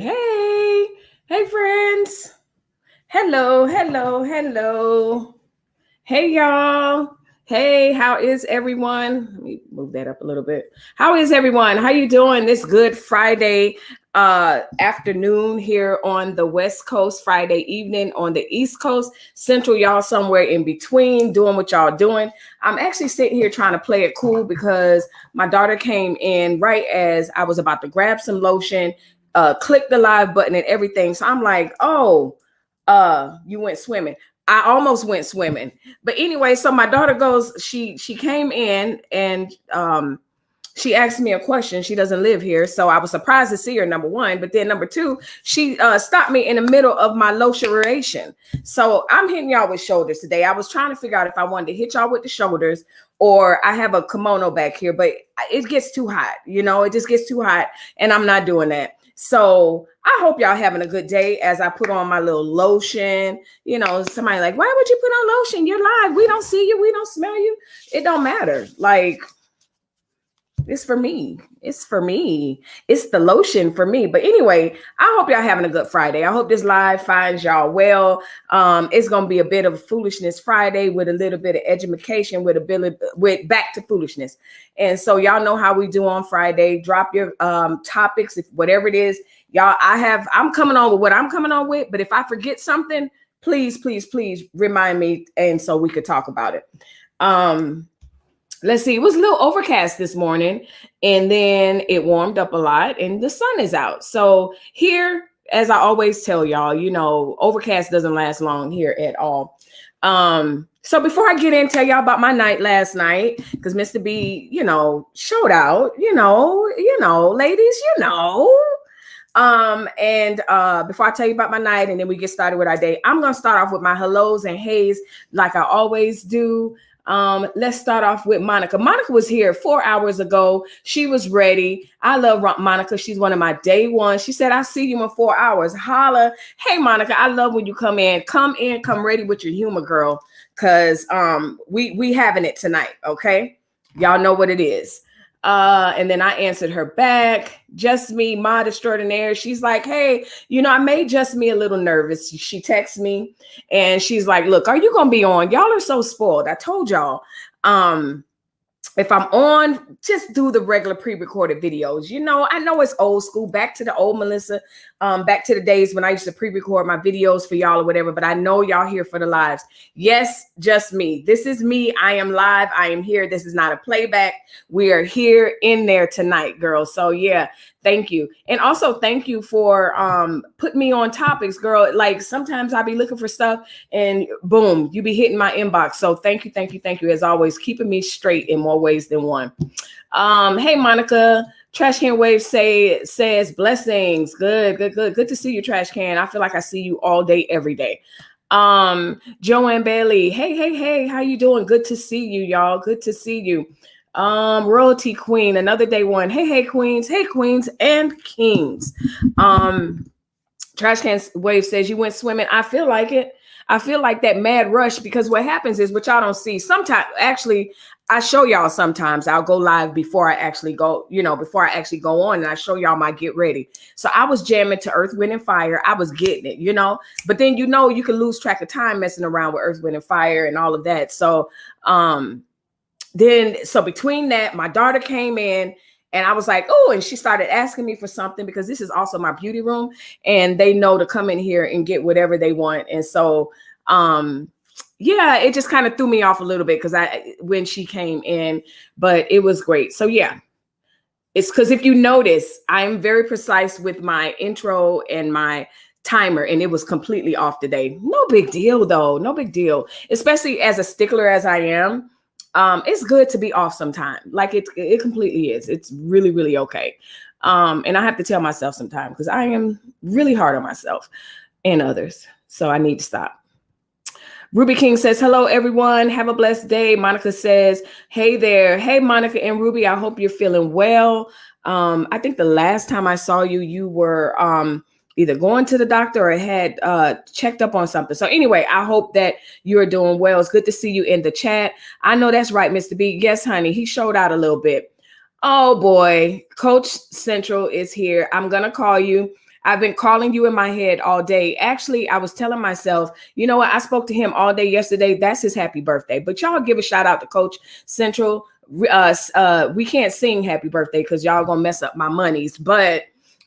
Hey, friends. Hello. Hey, y'all. Hey, how is everyone? Let me move that up a little bit. How is everyone? How you doing this good Friday afternoon here on the West Coast, Friday evening on the East Coast, Central, y'all somewhere in between doing what y'all doing. I'm actually sitting here trying to play it cool because my daughter came in right as I was about to grab some lotion, click the live button and everything. So I'm like, you went swimming. I almost went swimming. But anyway, so my daughter goes, she came in and she asked me a question. She doesn't live here. So I was surprised to see her, number one. But then number two, she stopped me in the middle of my lotionation. So I'm hitting y'all with shoulders today. I was trying to figure out if I wanted to hit y'all with the shoulders or I have a kimono back here, but it gets too hot. It just gets too hot and I'm not doing that. So I hope y'all having a good day as I put on my little lotion. Somebody like, why would you put on lotion? You're live. We don't see you. We don't smell you. It don't matter. Like, it's for me. It's the lotion for me. But anyway, I hope y'all having a good Friday. I hope this live finds y'all well. It's going to be a bit of Foolishness Friday with a little bit of education with back to foolishness. And so y'all know how we do on Friday. Drop your topics, if whatever it is. Y'all, I'm coming on with what I'm coming on with. But if I forget something, please remind me. And so we could talk about it. Let's see, it was a little overcast this morning and then it warmed up a lot and the sun is out. So here, as I always tell y'all, overcast doesn't last long here at all. So before I get in, tell y'all about my night last night, because Mr. B, showed out, ladies, and before I tell you about my night and then we get started with our day, I'm going to start off with my hellos and heys like I always do. Let's start off with Monica. Monica was here 4 hours ago. She was ready. I love Monica. She's one of my day ones. She said, I'll see you in 4 hours. Holla. Hey, Monica, I love when you come in. Come ready with your humor, girl. Cause we having it tonight. Okay. Y'all know what it is. And then I answered her back. Just me, mod extraordinaire. She's like, hey, I made just me a little nervous. She texts me and she's like, look, are you gonna be on? Y'all are so spoiled. I told y'all, if I'm on, just do the regular pre-recorded videos. I know it's old school, back to the old Melissa, back to the days when I used to pre-record my videos for y'all or whatever, but I know y'all here for the lives. Yes, just me. This is me. I am live. I am here. This is not a playback. We are here in there tonight, girls. So yeah, thank you. And also thank you for putting me on topics, girl. Like sometimes I'll be looking for stuff and boom, you be hitting my inbox. So thank you as always, keeping me straight in more ways than one. Hey, Monica, Trash Can Wave says blessings. Good to see you, Trash Can. I feel like I see you all day, every day. Joanne Bailey, hey, how you doing? Good to see you, y'all. Good to see you. Royalty Queen, another day one. Hey, queens and kings. Trash Can Wave says you went swimming. I feel like it. I feel like that mad rush, because what happens is, what y'all don't see sometimes, actually, I show y'all sometimes I'll go live before I actually go, on, and I show y'all my get ready. So I was jamming to Earth, Wind and Fire. I was getting it, but then, you can lose track of time messing around with Earth, Wind and Fire and all of that. So, so between that, my daughter came in and I was like, oh, and she started asking me for something, because this is also my beauty room and they know to come in here and get whatever they want. And so, yeah, it just kind of threw me off a little bit when she came in, but it was great. So yeah, it's because if you notice, I'm very precise with my intro and my timer, and it was completely off today. No big deal though. No big deal, especially as a stickler as I am. It's good to be off sometime. Like it completely is. It's really, really okay. And I have to tell myself sometime, because I am really hard on myself and others. So I need to stop. Ruby King says, hello, everyone. Have a blessed day. Monica says, hey there. Hey, Monica and Ruby, I hope you're feeling well. I think the last time I saw you, you were either going to the doctor or had checked up on something. So anyway, I hope that you're doing well. It's good to see you in the chat. I know that's right, Mr. B. Yes, honey. He showed out a little bit. Oh, boy. Coach Central is here. I'm going to call you. I've been calling you in my head all day. Actually, I was telling myself, you know what? I spoke to him all day yesterday. That's his happy birthday. But y'all give a shout out to Coach Central. We can't sing happy birthday because y'all gonna mess up my monies. But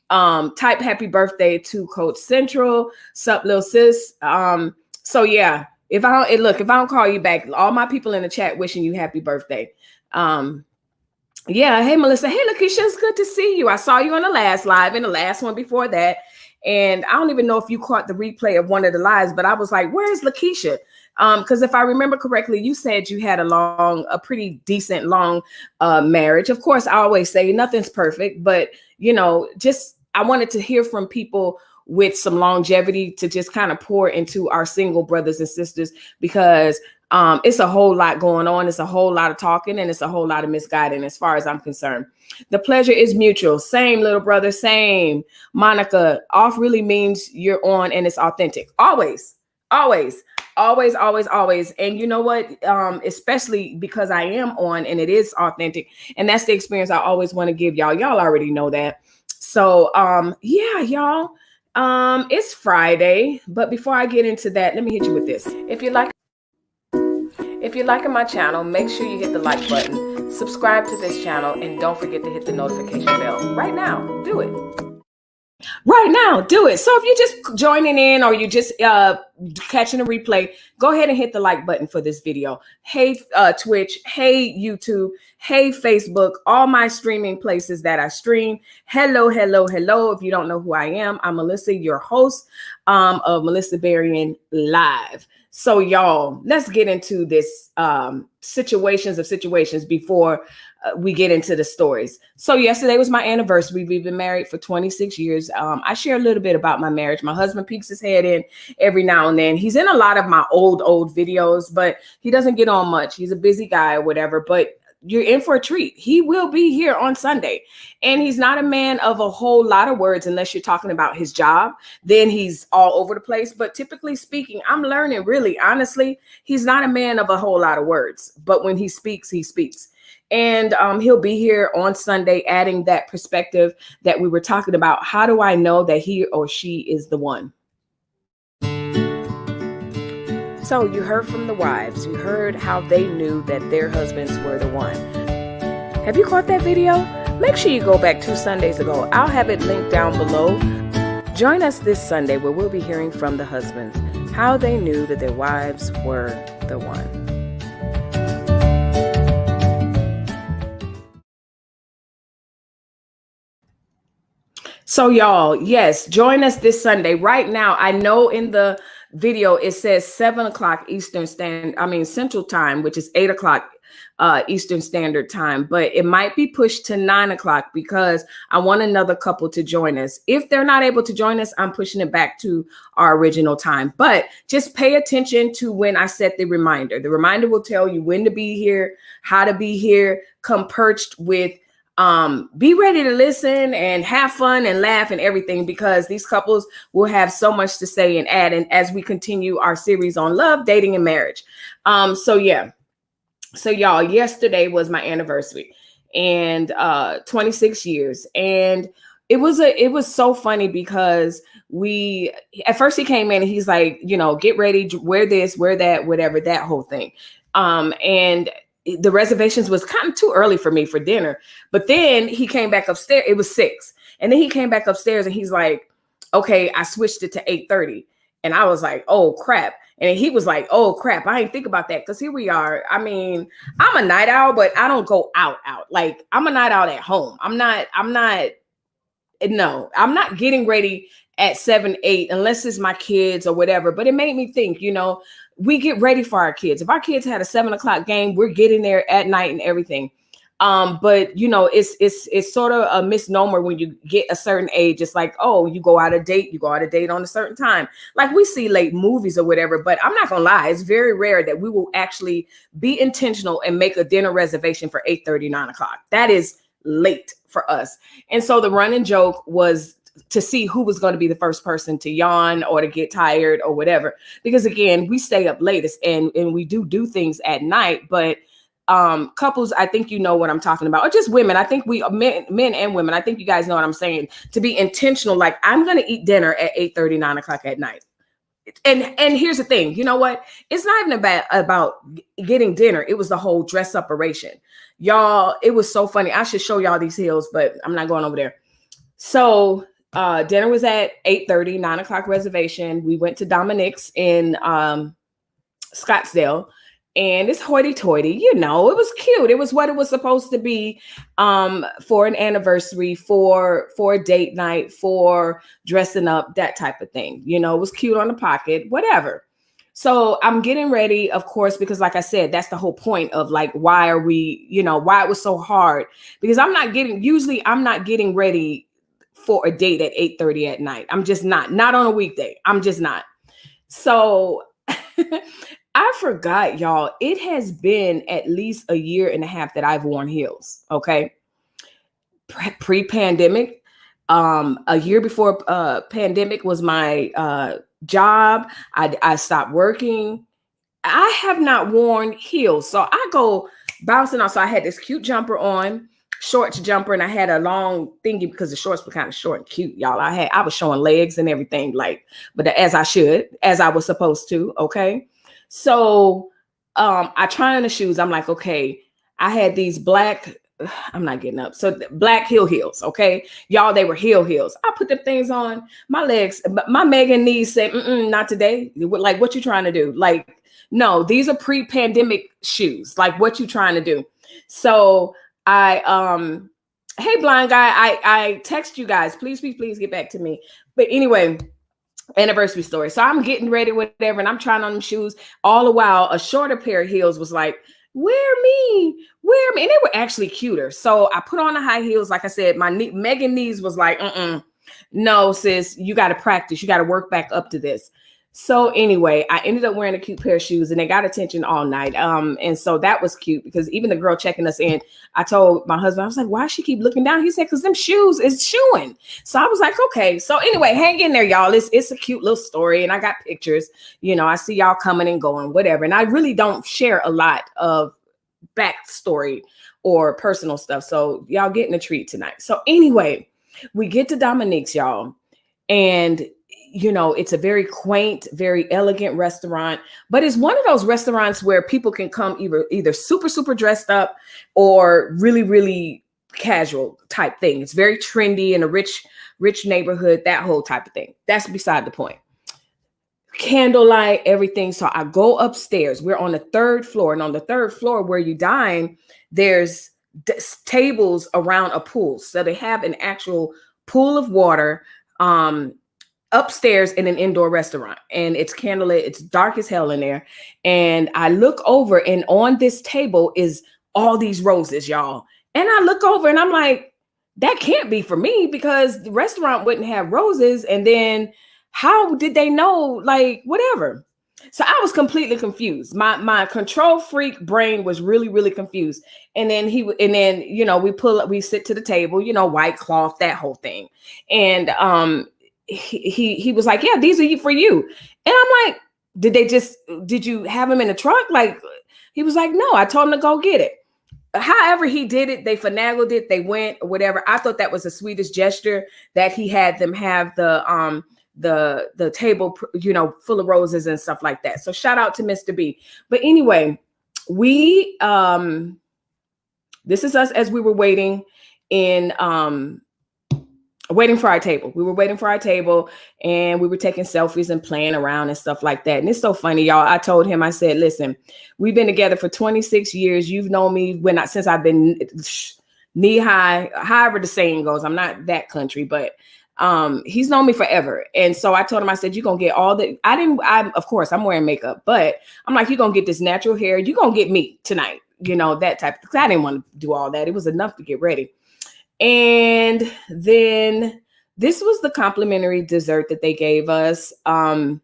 type happy birthday to Coach Central. Sup, little sis. So yeah, if I don't call you back, all my people in the chat wishing you happy birthday. Yeah. Hey, Melissa. Hey, Lakeisha, it's good to see you. I saw you on the last live and the last one before that. And I don't even know if you caught the replay of one of the lives, but I was like, where's Lakeisha? Because if I remember correctly, you said you had a pretty decent long marriage. Of course, I always say nothing's perfect, but I wanted to hear from people with some longevity to just kind of pour into our single brothers and sisters, because it's a whole lot going on. It's a whole lot of talking, and it's a whole lot of misguiding as far as I'm concerned. The pleasure is mutual. Same, little brother, same. Monica, off really means you're on and it's authentic. Always, always, always, always, always. And you know what? Especially because I am on and it is authentic. And that's the experience I always want to give y'all. Y'all already know that. So yeah, y'all. It's Friday, but before I get into that, let me hit you with this. If you're liking my channel, make sure you hit the like button, subscribe to this channel, and don't forget to hit the notification bell. Right now, do it. Right now, do it. So if you're just joining in or you're just catching a replay, go ahead and hit the like button for this video. Hey, Twitch. Hey, YouTube. Hey, Facebook. All my streaming places that I stream. Hello, hello, hello. If you don't know who I am, I'm Melissa, your host of Melissa Berrien Live. So y'all, let's get into this situations before we get into the stories. So yesterday was my anniversary. We've been married for 26 years. I share a little bit about my marriage. My husband peeks his head in every now and then. He's in a lot of my old videos, but he doesn't get on much. He's a busy guy or whatever, but you're in for a treat. He will be here on Sunday. And he's not a man of a whole lot of words unless you're talking about his job. Then he's all over the place. But typically speaking, I'm learning, really, honestly, he's not a man of a whole lot of words. But when he speaks, he speaks. And he'll be here on Sunday, adding that perspective that we were talking about. How do I know that he or she is the one? So you heard from the wives. You heard how they knew that their husbands were the one. Have you caught that video? Make sure you go back 2 Sundays ago. I'll have it linked down below. Join us this Sunday where we'll be hearing from the husbands, how they knew that their wives were the one. So y'all, yes, join us this Sunday. Right now, I know in the video it says 7 o'clock Central Time, which is 8 o'clock Eastern Standard Time, but it might be pushed to 9 o'clock because I want another couple to join us. If they're not able to join us, I'm pushing it back to our original time. But just pay attention to when I set the reminder. The reminder will tell you when to be here, how to be here. Come perched with be ready to listen and have fun and laugh and everything, because these couples will have so much to say and add. And as we continue our series on love, dating, and marriage. So yeah. So y'all, yesterday was my anniversary and 26 years. And it was so funny because at first he came in and he's like, get ready, wear this, wear that, whatever, that whole thing. And the reservations was kind of too early for me for dinner. But then he came back upstairs. It was 6. And then he came back upstairs and he's like, okay, I switched it to 8:30. And I was like, oh, crap. And he was like, oh, crap. I didn't think about that. Because here we are. I mean, I'm a night owl, but I don't go out. Like, I'm a night owl at home. I'm not getting ready at 7, 8, unless it's my kids or whatever. But it made me think, we get ready for our kids. If our kids had a 7 o'clock game, we're getting there at night and everything. But it's sort of a misnomer when you get a certain age. It's like, oh, you go out a date on a certain time. Like we see late movies or whatever, but I'm not gonna lie. It's very rare that we will actually be intentional and make a dinner reservation for 8:30, 9 o'clock. That is late for us. And so the running joke was to see who was going to be the first person to yawn or to get tired or whatever. Because again, we stay up latest and we do things at night, but couples, I think you know what I'm talking about, or just women. I think we men and women, I think you guys know what I'm saying, to be intentional. Like, I'm going to eat dinner at 8:30, 9 o'clock at night. And here's the thing, you know what? It's not even about getting dinner. It was the whole dress up operation. Y'all, it was so funny. I should show y'all these heels, but I'm not going over there. So dinner was at 8:30, 9 o'clock reservation. We went to Dominic's in Scottsdale. And it's hoity-toity, you know, it was cute. It was what it was supposed to be, for an anniversary, for a date night, for dressing up, that type of thing. You know, it was cute on the pocket, whatever. So I'm getting ready, of course, because like I said, that's the whole point of like, why are we, you know, why it was so hard? Because I'm not getting ready for a date at 8:30 at night. I'm just not on a weekday. I'm just not. So I forgot, y'all. It has been at least a year and a half that I've worn heels. Okay. Pre-pandemic, a year before pandemic was my job. I stopped working. I have not worn heels. So I go bouncing off. So I had this cute jumper on, shorts jumper, and I had a long thingy because the shorts were kind of short and cute, y'all. I was showing legs and everything, like, but as I was supposed to. Okay. So I try on the shoes. I'm like, okay, I had these black, I'm not getting up. So black heels. Okay. Y'all, they were heels. I put them things on my legs. My Megan knees said, not today. Like, what you trying to do? Like, no, these are pre-pandemic shoes. Like, what you trying to do? So hey, blind guy, I text you guys, please get back to me. But anyway, anniversary story. So I'm getting ready, whatever, and I'm trying on them shoes. All the while, a shorter pair of heels was like, wear me. And they were actually cuter. So I put on the high heels. Like I said, my Megan knees was like, no, sis, you got to practice. You got to work back up to this. So anyway, I ended up wearing a cute pair of shoes, and they got attention all night. And so that was cute, because even the girl checking us in, I told my husband, I was like, why she keep looking down? He said, because them shoes is shoeing. So I was like, okay. So anyway, hang in there, y'all. It's a cute little story, and I got pictures. You know, I see y'all coming and going, whatever. And I really don't share a lot of backstory or personal stuff. So y'all getting a treat tonight. So anyway, we get to Dominique's, y'all, and you know, it's a very quaint, very elegant restaurant, but it's one of those restaurants where people can come either super, super dressed up or really, really casual type thing. It's very trendy in a rich neighborhood, that whole type of thing. That's beside the point. Candlelight, everything. So I go upstairs. We're on the 3rd floor, and on the 3rd floor where you dine, there's tables around a pool. So they have an actual pool of water, upstairs in an indoor restaurant, and it's candlelit. It's dark as hell in there. And I look over, and on this table is all these roses, y'all. And I look over and I'm like, that can't be for me, because the restaurant wouldn't have roses. And then how did they know? Like, whatever. So I was completely confused. My control freak brain was really, really confused. And then you know, we sit to the table, you know, white cloth, that whole thing. And he was like, yeah, these are for you. And I'm like, did you have them in the truck? Like, he was like, no, I told him to go get it. However he did it, they finagled it, they went or whatever. I thought that was the sweetest gesture, that he had them have the table, you know, full of roses and stuff like that. So shout out to Mr. B. But anyway, this is us as we were waiting for our table. We were waiting for our table, and we were taking selfies and playing around and stuff like that. And it's so funny, y'all. I told him, I said, listen, we've been together for 26 years. You've known me since I've been knee high, however the saying goes. I'm not that country, but he's known me forever. And so I told him, I said, you're going to get all the, of course I'm wearing makeup, but I'm like, you're going to get this natural hair. You're going to get me tonight, you know, that type of, because I didn't want to do all that. It was enough to get ready. And then this was the complimentary dessert that they gave us. And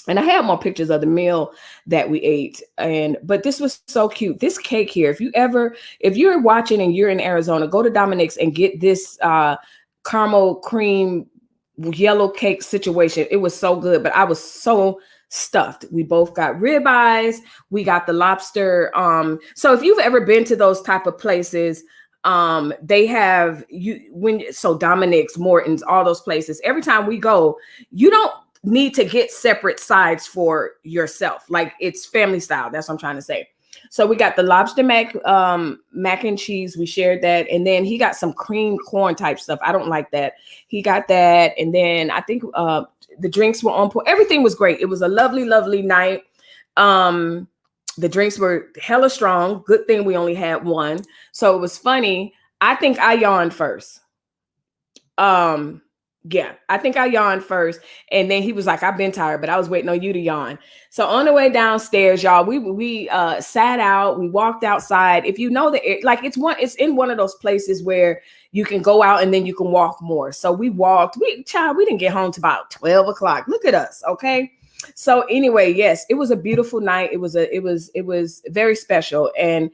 I have more pictures of the meal that we ate. But this was so cute. This cake here, if you're watching and you're in Arizona, go to Dominique's and get this caramel cream yellow cake situation. It was so good, but I was so stuffed. We both got ribeyes. We got the lobster. So if you've ever been to those type of places, they have Dominic's, Morton's, all those places. Every time we go, you don't need to get separate sides for yourself. Like, it's family style. That's what I'm trying to say. So we got the lobster mac and cheese. We shared that. And then he got some cream corn type stuff. I don't like that. He got that. And then I think the drinks were on point. Everything was great. It was a lovely, lovely night. The drinks were hella strong. Good thing we only had one. So it was funny. I think I yawned first. Yeah, I think I yawned first. And then he was like, I've been tired, but I was waiting on you to yawn. So on the way downstairs, y'all, we sat out, we walked outside. If you know it's in one of those places where you can go out and then you can walk more. So we walked, we didn't get home till about 12 o'clock. Look at us. Okay. So anyway, yes, it was a beautiful night. It was very special. And,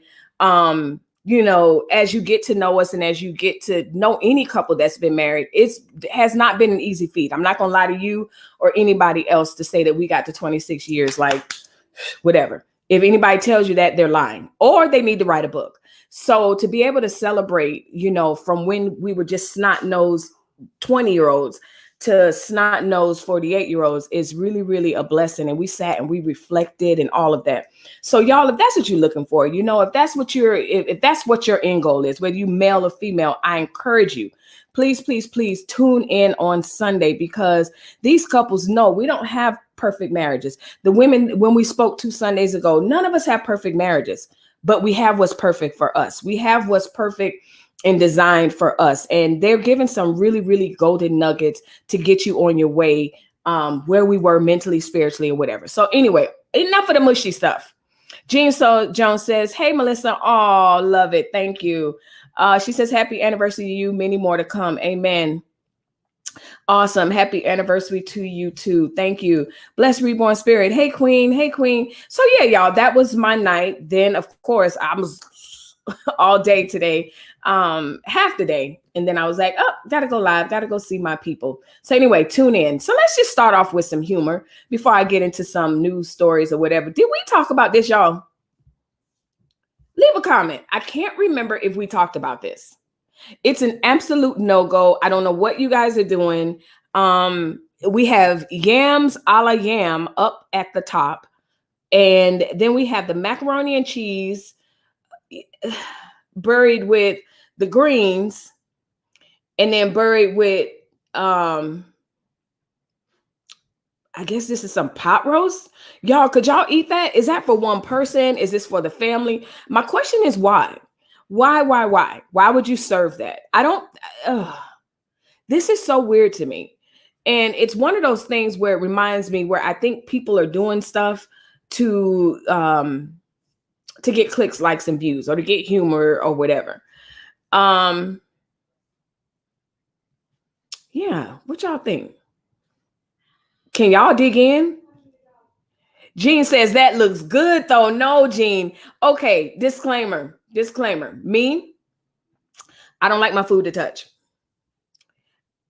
you know, as you get to know us and as you get to know any couple that's been married, it has not been an easy feat. I'm not going to lie to you or anybody else to say that we got to 26 years, like whatever. If anybody tells you that, they're lying or they need to write a book. So to be able to celebrate, you know, from when we were just snot-nosed 20-year-olds to snot-nosed 48-year-olds is really, really a blessing. And we sat and we reflected and all of that. So y'all, if that's what you're looking for, you know, if that's what your end goal is, whether you male or female, I encourage you, please, please, please tune in on Sunday, because these couples know we don't have perfect marriages. The women, when we spoke 2 Sundays ago, none of us have perfect marriages, but we have what's perfect for us. We have what's perfect and designed for us. And they're giving some really, really golden nuggets to get you on your way where we were mentally, spiritually, or whatever. So anyway, enough of the mushy stuff. Jean Jones says, hey, Melissa. Oh, love it. Thank you. She says, happy anniversary to you. Many more to come. Amen. Awesome. Happy anniversary to you too. Thank you. Blessed reborn spirit. Hey, queen. Hey, queen. So yeah, y'all, that was my night. Then of course I was all day today, half the day. And then I was like, oh, gotta go live, gotta go see my people. So anyway, tune in. So let's just start off with some humor before I get into some news stories or whatever. Did we talk about this, y'all? Leave a comment. I can't remember if we talked about this. It's an absolute no-go. I don't know what you guys are doing. We have yams a la yam up at the top. And then we have the macaroni and cheese buried with the greens, and then buried with I guess this is some pot roast. Y'all, could y'all eat that? Is that for one person? Is this for the family? My question is why? Why would you serve that? This is so weird to me. And it's one of those things where it reminds me where I think people are doing stuff to get clicks, likes, and views, or to get humor or whatever. Yeah, what y'all think? Can y'all dig in? Jean says that looks good though. No, Jean. Okay, disclaimer. Me, I don't like my food to touch.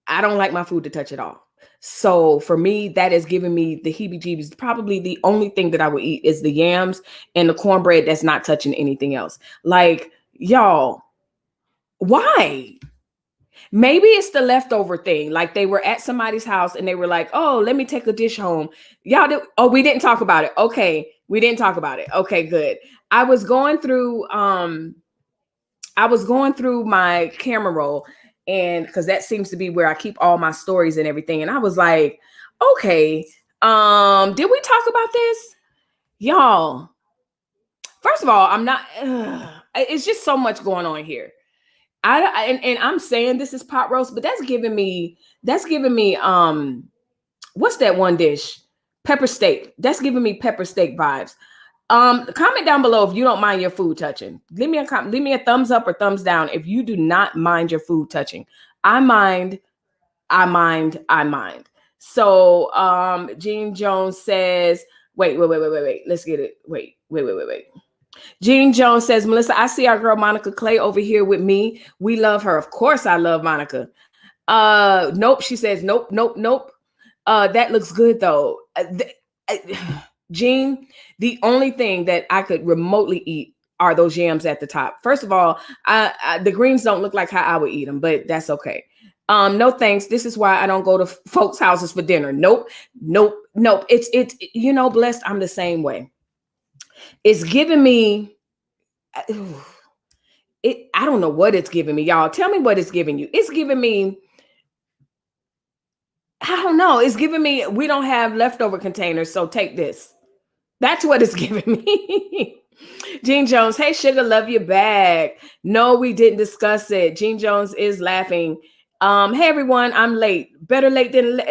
I don't like my food to touch at all. So for me, that is giving me the heebie-jeebies. Probably the only thing that I would eat is the yams and the cornbread that's not touching anything else. Like, y'all, why? Maybe it's the leftover thing. Like they were at somebody's house and they were like, oh, let me take a dish home. We didn't talk about it. Okay. We didn't talk about it. Okay, good. I was going through my camera roll, and because that seems to be where I keep all my stories and everything. And I was like, okay, did we talk about this? Y'all, first of all, it's just so much going on here. And I'm saying this is pot roast, but that's giving me what's that one dish? Pepper steak. That's giving me pepper steak vibes. Comment down below if you don't mind your food touching. Leave me a thumbs up or thumbs down if you do not mind your food touching. I mind. So Jean Jones says, wait. Let's get it. Wait. Jean Jones says, Melissa, I see our girl Monica Clay over here with me. We love her. Of course I love Monica. Nope. She says, nope. That looks good though. Gene, the only thing that I could remotely eat are those yams at the top. First of all, the greens don't look like how I would eat them, but that's okay. No thanks. This is why I don't go to folks' houses for dinner. Nope. It's blessed. I'm the same way. It's giving me I don't know what it's giving me, y'all. Tell me what it's giving you. It's giving me, I don't know. It's giving me, we don't have leftover containers, so take this. That's what it's giving me. Gene Jones, hey, sugar, love you back. No, we didn't discuss it. Gene Jones is laughing. Hey, everyone, I'm late. Better late than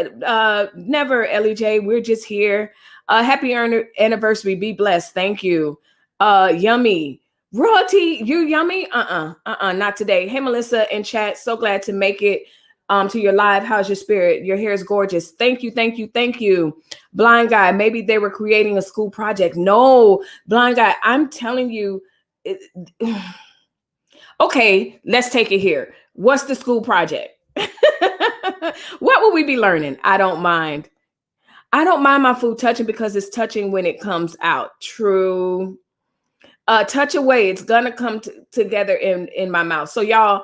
never, Ellie J. We're just here. Happy anniversary. Be blessed. Thank you. Yummy. Royalty, you yummy? Not today. Hey, Melissa in chat. So glad to make it to your live. How's your spirit? Your hair is gorgeous. Thank you. Blind guy, maybe they were creating a school project. No, blind guy, I'm telling you. Okay, let's take it here. What's the school project? What will we be learning? I don't mind. I don't mind my food touching because it's touching when it comes out. True. Touch away. It's gonna come together in my mouth. So y'all,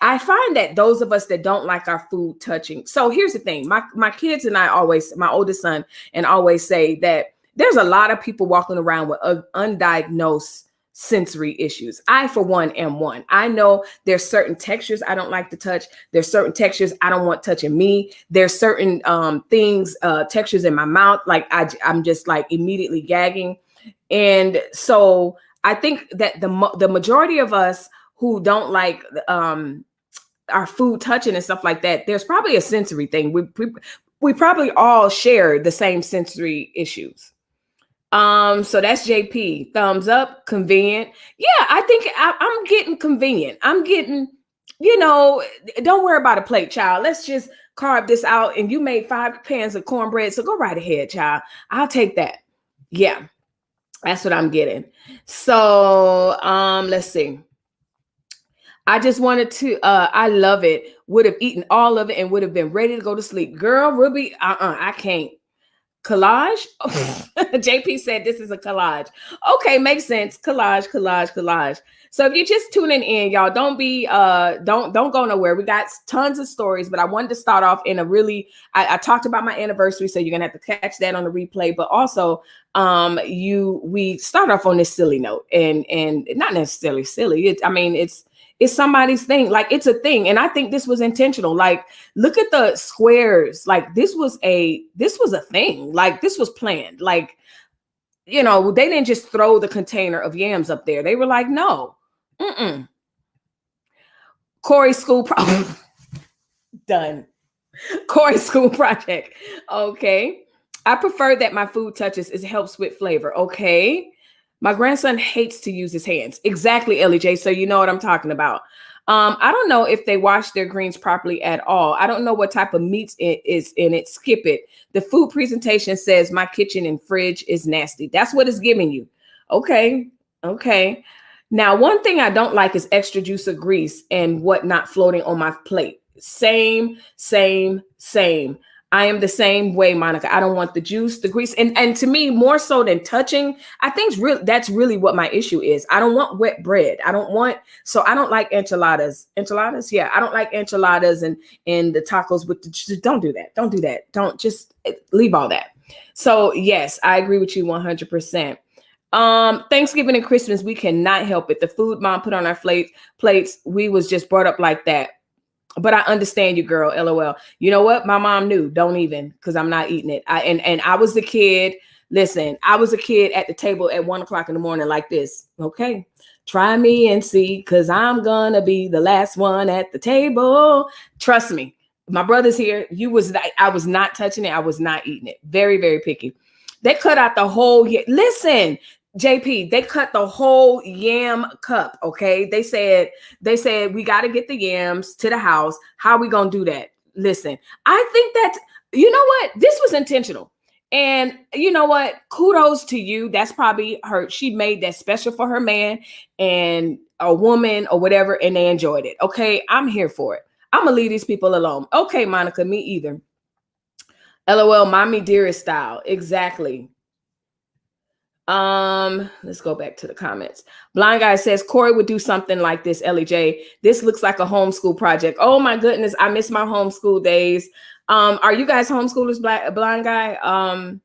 I find that those of us that don't like our food touching. So here's the thing. My kids and I always, my oldest son, and always say that there's a lot of people walking around with undiagnosed sensory issues. I, for one, am one. I know there's certain textures I don't like to touch. There's certain textures I don't want touching me. There's certain things, textures in my mouth, like I'm just like immediately gagging. And so I think that the majority of us who don't like our food touching and stuff like that, there's probably a sensory thing. We probably all share the same sensory issues. So that's JP. Thumbs up. Convenient. Yeah, I think I'm getting convenient. I'm getting, don't worry about a plate, child. Let's just carve this out. And you made 5 pans of cornbread. So go right ahead, child. I'll take that. Yeah, that's what I'm getting. So let's see. I just wanted to, I love it. Would have eaten all of it and would have been ready to go to sleep. Girl, Ruby, I can't. Collage? JP said this is a collage. Okay, makes sense. Collage. So if you're just tuning in, y'all, don't go nowhere. We got tons of stories, but I wanted to start off in a really, I talked about my anniversary, so you're gonna have to catch that on the replay. But also, we start off on this silly note, and not necessarily silly. It's somebody's thing. Like, it's a thing. And I think this was intentional. Like, look at the squares. Like, this was a thing. Like, this was planned. Like, they didn't just throw the container of yams up there. They were like, no. Corey school done. Corey school project. Okay. I prefer that my food touches. It helps with flavor. Okay. My grandson hates to use his hands. Exactly, Ellie J. So you know what I'm talking about. I don't know if they wash their greens properly at all. I don't know what type of meat is in it. Skip it. The food presentation says my kitchen and fridge is nasty. That's what it's giving you. Okay. Now, one thing I don't like is extra juice or grease and whatnot floating on my plate. Same. I am the same way, Monica. I don't want the juice, the grease. And to me, more so than touching, I think that's really what my issue is. I don't want wet bread. I don't like enchiladas. Enchiladas? Yeah, I don't like enchiladas and the tacos with don't do that. Don't just leave all that. So yes, I agree with you 100%. Thanksgiving and Christmas, we cannot help it. The food mom put on our plates, we was just brought up like that. But I understand you, girl. LOL. You know what? My mom knew. Don't even, because I'm not eating it. And I was the kid. Listen, I was a kid at the table at 1:00 in the morning like this. Okay, try me and see, because I'm gonna be the last one at the table. Trust me. My brother's here. I was not touching it. I was not eating it. Very, very picky. They cut out the whole. Listen, JP, they cut the whole yam cup. Okay. They said we got to get the yams to the house. How are we going to do that? Listen, I think that, you know what? This was intentional. And you know what? Kudos to you. That's probably her. She made that special for her man and a woman or whatever, and they enjoyed it. Okay. I'm here for it. I'm going to leave these people alone. Okay, Monica, me either. LOL, mommy dearest style. Exactly. Let's go back to the comments. Blind Guy says Corey would do something like this. LEJ, this looks like a homeschool project. Oh my goodness, I miss my homeschool days. Are you guys homeschoolers, Blind Guy?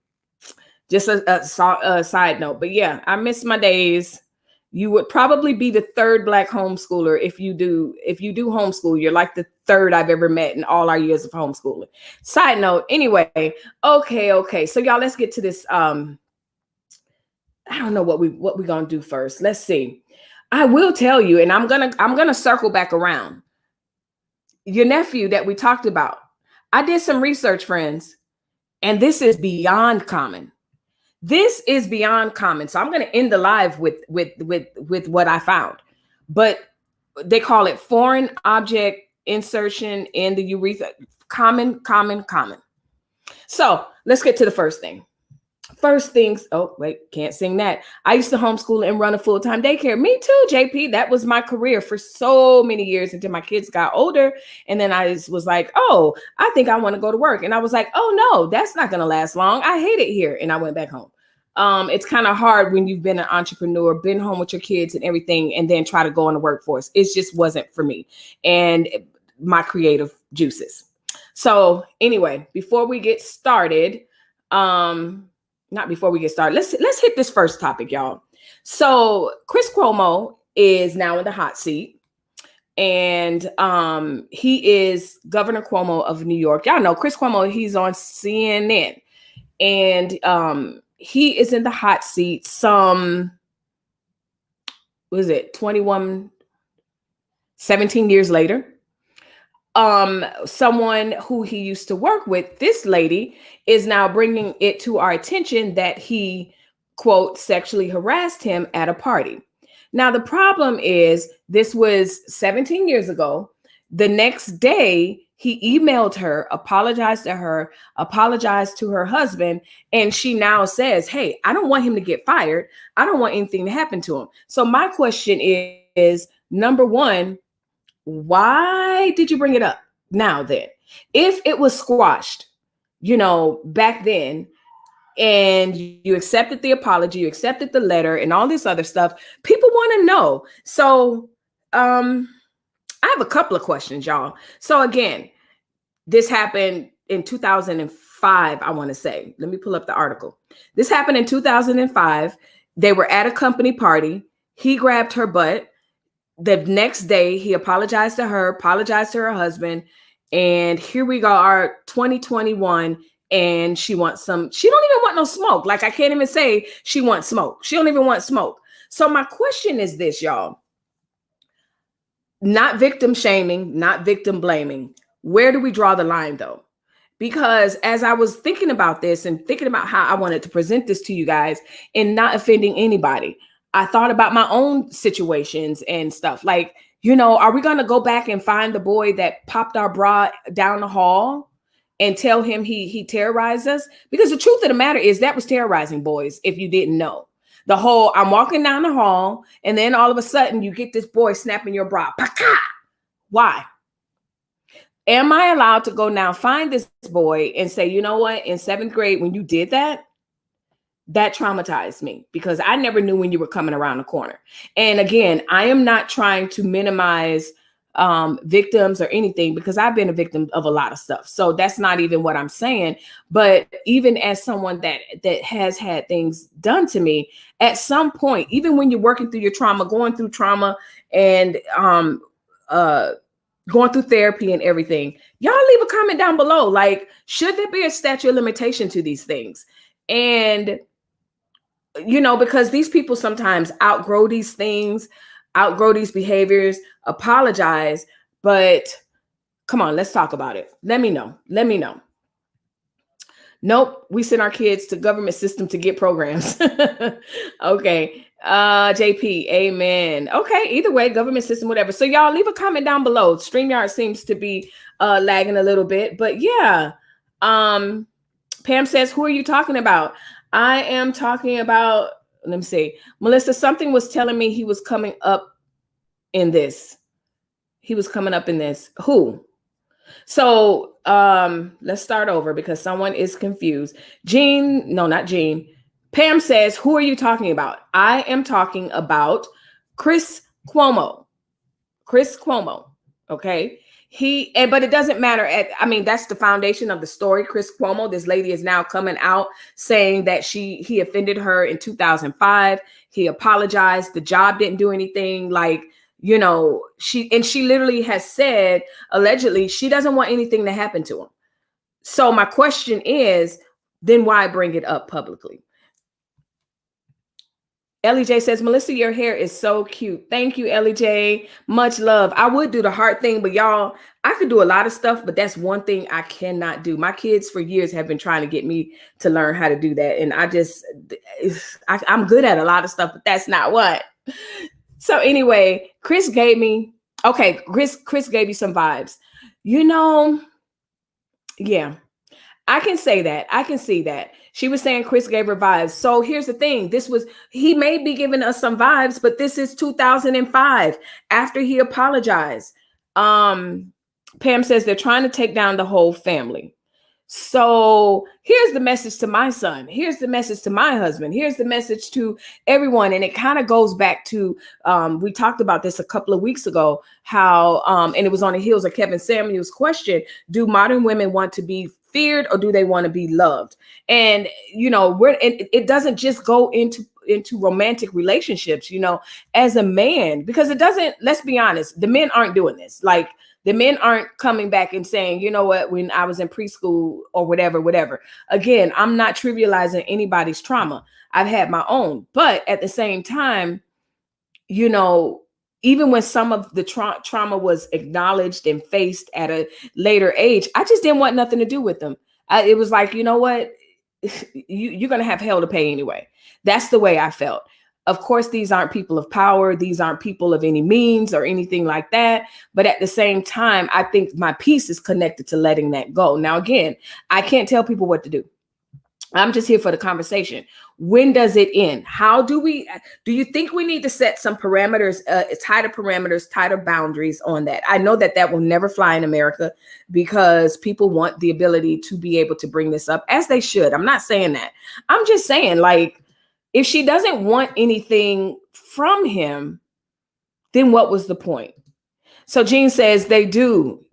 Just a side note, but yeah, I miss my days. You would probably be the third Black homeschooler if you do homeschool. You're like the third I've ever met in all our years of homeschooling. Side note, anyway, okay. So y'all, let's get to this. I don't know what we're gonna do first. Let's see. I will tell you, and I'm gonna circle back around. Your nephew that we talked about. I did some research, friends, and this is beyond common. This is beyond common. So I'm gonna end the live with what I found. But they call it foreign object insertion in the urethra. Common. So let's get to the first thing. First things, oh, wait, can't sing that. I used to homeschool and run a full-time daycare. Me too, JP. That was my career for so many years until my kids got older. And then I was like, oh, I think I want to go to work. And I was like, oh, no, that's not going to last long. I hate it here. And I went back home. It's kind of hard when you've been an entrepreneur, been home with your kids and everything, and then try to go in the workforce. It just wasn't for me and my creative juices. So anyway, before we get started, not before we get started, let's hit this first topic, y'all. So Chris Cuomo is now in the hot seat, and he is Governor Cuomo of New York. Y'all know Chris Cuomo, he's on CNN, and he is in the hot seat some, what is it, 17 years later. Someone who he used to work with, this lady, is now bringing it to our attention that he, quote, sexually harassed him at a party. Now, the problem is this was 17 years ago. The next day, he emailed her, apologized to her husband, and she now says, hey, I don't want him to get fired. I don't want anything to happen to him. So my question is, number one, why did you bring it up now then? If it was squashed, back then, and you accepted the apology, you accepted the letter and all this other stuff, people want to know. So I have a couple of questions, y'all. So again, this happened in 2005, I want to say. Let me pull up the article. This happened in 2005. They were at a company party. He grabbed her butt. The next day, he apologized to her husband, and here we go, our 2021, and she don't even want no smoke. Like, I can't even say she wants smoke. She don't even want smoke. So my question is this, y'all. Not victim shaming, not victim blaming. Where do we draw the line, though? Because as I was thinking about this and thinking about how I wanted to present this to you guys and not offending anybody, I thought about my own situations and stuff. Like, are we going to go back and find the boy that popped our bra down the hall and tell him he terrorized us? Because the truth of the matter is that was terrorizing, boys, if you didn't know. The whole, I'm walking down the hall, and then all of a sudden you get this boy snapping your bra. Paka! Why? Am I allowed to go now find this boy and say, you know what, in 7th grade, when you did that traumatized me because I never knew when you were coming around the corner. And again, I am not trying to minimize victims or anything, because I've been a victim of a lot of stuff. So that's not even what I'm saying. But even as someone that has had things done to me, at some point, even when you're working through your trauma, going through trauma and going through therapy and everything, y'all leave a comment down below. Like, should there be a statute of limitation to these things? And because these people sometimes outgrow these things, outgrow these behaviors, apologize, but come on, let's talk about it. Let me know. Nope, we send our kids to government system to get programs. Okay, JP, amen. Okay, either way, government system, whatever. So y'all leave a comment down below. StreamYard seems to be lagging a little bit, but yeah. Pam says, who are you talking about? I am talking about, let me see. Melissa, something was telling me he was coming up in this. Who? So let's start over because someone is confused. Not Jean. Pam says, who are you talking about? I am talking about Chris Cuomo. Chris Cuomo. Okay. But it doesn't matter. That's the foundation of the story. Chris Cuomo, this lady is now coming out saying that he offended her in 2005. He apologized. The job didn't do anything. She literally has said, allegedly, she doesn't want anything to happen to him. So my question is, then why bring it up publicly? Ellie J says, Melissa, your hair is so cute. Thank you, Ellie J. Much love. I would do the heart thing, but y'all, I could do a lot of stuff, but that's one thing I cannot do. My kids for years have been trying to get me to learn how to do that. And I'm good at a lot of stuff, but that's not what. So anyway, Chris gave me some vibes. Yeah, I can say that. I can see that. She was saying Chris gave her vibes. So here's the thing. He may be giving us some vibes, but this is 2005 after he apologized. Pam says they're trying to take down the whole family. So here's the message to my son. Here's the message to my husband. Here's the message to everyone. And it kind of goes back to, we talked about this a couple of weeks ago, how, and it was on the heels of Kevin Samuel's question, do modern women want to be feared or do they want to be loved? And, it doesn't just go into romantic relationships, as a man, because let's be honest, the men aren't doing this. Like, the men aren't coming back and saying, you know what, when I was in preschool or whatever. Again, I'm not trivializing anybody's trauma. I've had my own. But at the same time, even when some of the trauma was acknowledged and faced at a later age, I just didn't want nothing to do with them. It was like, you know what, you're going to have hell to pay anyway. That's the way I felt. Of course, these aren't people of power. These aren't people of any means or anything like that. But at the same time, I think my peace is connected to letting that go. Now, again, I can't tell people what to do. I'm just here for the conversation. When does it end? Do you think we need to set some parameters, tighter boundaries on that? I know that will never fly in America because people want the ability to be able to bring this up, as they should. I'm not saying that. I'm just saying, like, if she doesn't want anything from him, then what was the point? So Jean says they do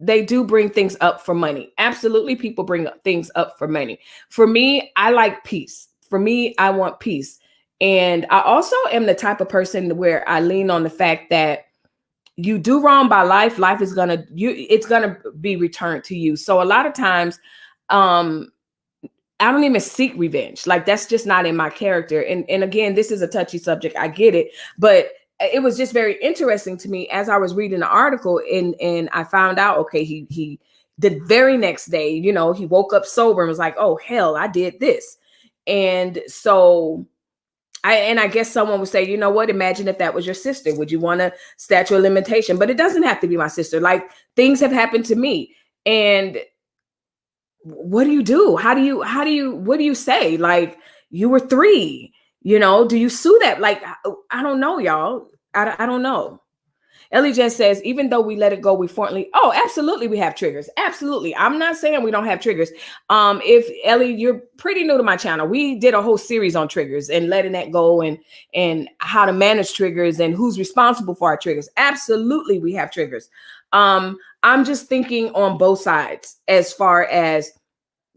bring things up for money. Absolutely, people bring things up for money. For me, I like peace. For me, I want peace. And I also am the type of person where I lean on the fact that you do wrong by life is it's gonna be returned to you. So a lot of times, I don't even seek revenge. Like, that's just not in my character. And again, this is a touchy subject. I get it. But it was just very interesting to me as I was reading the article and I found out, okay, he the very next day, he woke up sober and was like, oh, hell, I did this. And so I guess someone would say, you know what, imagine if that was your sister. Would you want a statute of limitation? But it doesn't have to be my sister. Like, things have happened to me. And what do you do? What do you say? Like, you were 3, do you sue that? Like, I don't know, y'all. I don't know. Ellie just says, even though we let it go, we frequently, absolutely, we have triggers. Absolutely. I'm not saying we don't have triggers. If Ellie, you're pretty new to my channel, we did a whole series on triggers and letting that go and how to manage triggers and who's responsible for our triggers. Absolutely, we have triggers. I'm just thinking on both sides as far as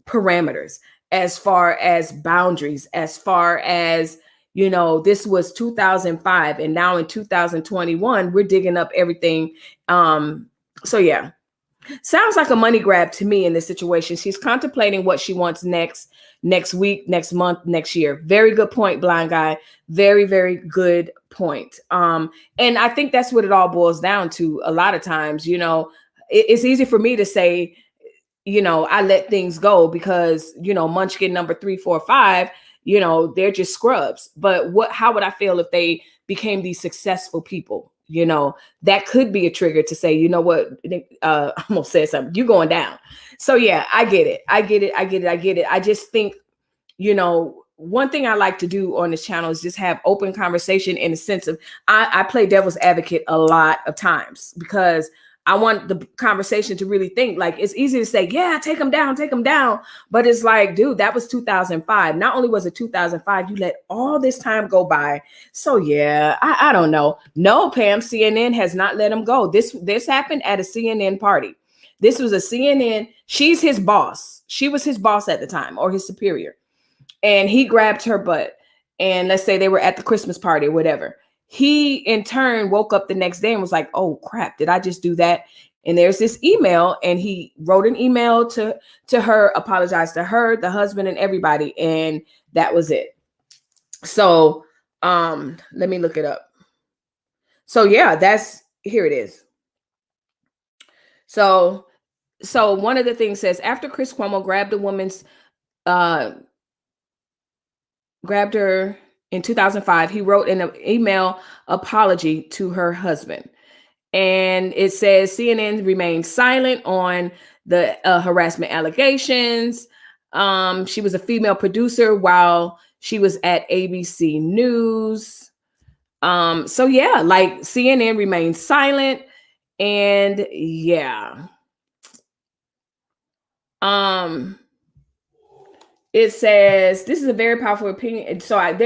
parameters, as far as boundaries, as far as, this was 2005 and now in 2021, we're digging up everything. So yeah, sounds like a money grab to me in this situation. She's contemplating what she wants next week, next month, next year. Very good point, blind guy. Very, very good point. And I think that's what it all boils down to. A lot of times, it's easy for me to say, I let things go because, Munchkin number 3, 4, 5, they're just scrubs. But how would I feel if they became these successful people? That could be a trigger to say, you know what, I'm gonna say something, you're going down. So yeah, I get it. I just think, one thing I like to do on this channel is just have open conversation in the sense of, I play devil's advocate a lot of times because I want the conversation to really think. Like, it's easy to say, yeah, take them down. But it's like, dude, that was 2005. Not only was it 2005, you let all this time go by. So yeah, I don't know. No, Pam, CNN has not let him go. This happened at a CNN party. This was a CNN. She's his boss. She was his boss at the time, or his superior. And he grabbed her butt. And let's say they were at the Christmas party or whatever. He in turn woke up the next day and was like, oh crap, did I just do that? And there's this email, and he wrote an email to her, apologized to her, the husband, and everybody. And that was it. So let me look it up. So yeah, here it is. So one of the things says, after Chris Cuomo grabbed her in 2005, he wrote an email apology to her husband. And it says CNN remained silent on the harassment allegations. She was a female producer while she was at ABC News. So yeah, like CNN remained silent. And yeah. It says, this is a very powerful opinion. So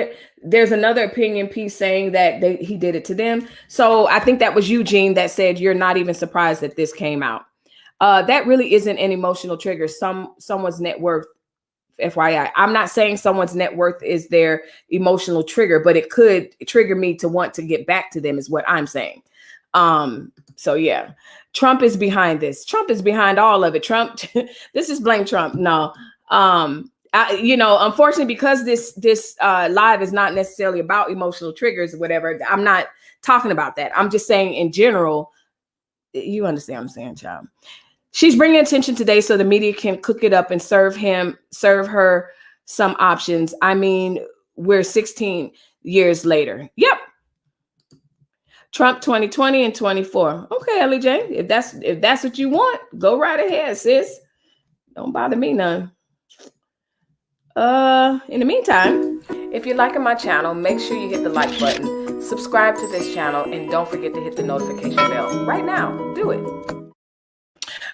there's another opinion piece saying that he did it to them. So I think that was Eugene that said, you're not even surprised that this came out. That really isn't an emotional trigger. Someone's net worth, FYI. I'm not saying someone's net worth is their emotional trigger, but it could trigger me to want to get back to them is what I'm saying. So yeah, Trump is behind this. Trump is behind all of it. Trump, this is blame Trump. No. Unfortunately, because this live is not necessarily about emotional triggers or whatever, I'm not talking about that. I'm just saying in general, you understand what I'm saying, child. She's bringing attention today so the media can cook it up and serve her some options. I mean, we're 16 years later. Yep. Trump 2020 and 24. Okay, Ellie J, if that's what you want, go right ahead, sis. Don't bother me none. In the meantime, if you're liking my channel, make sure you hit the like button, subscribe to this channel, and don't forget to hit the notification bell. Right now, do it.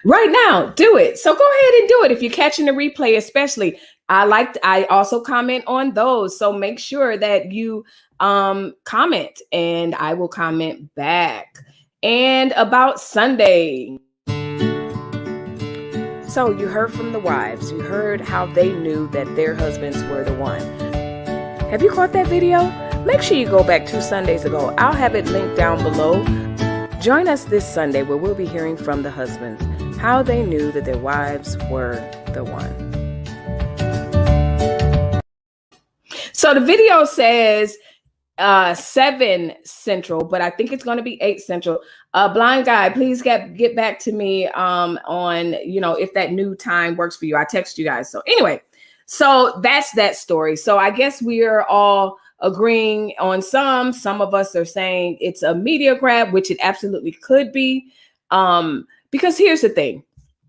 Right now, do it. So go ahead and do it. If you're catching the replay, especially, I also comment on those. So make sure that you comment, and I will comment back. And about Sunday. So you heard from the wives. You heard how they knew that their husbands were the one. Have you caught that video? Make sure you go back 2 Sundays ago. I'll have it linked down below. Join us this Sunday where we'll be hearing from the husbands, how they knew that their wives were the one. So the video says 7 Central, but I think it's going to be 8 Central. Blind guy, please get back to me on, if that new time works for you. I text you guys. So anyway, so that's that story. So I guess we are all agreeing on some of us are saying it's a media grab, which it absolutely could be. Because here's the thing,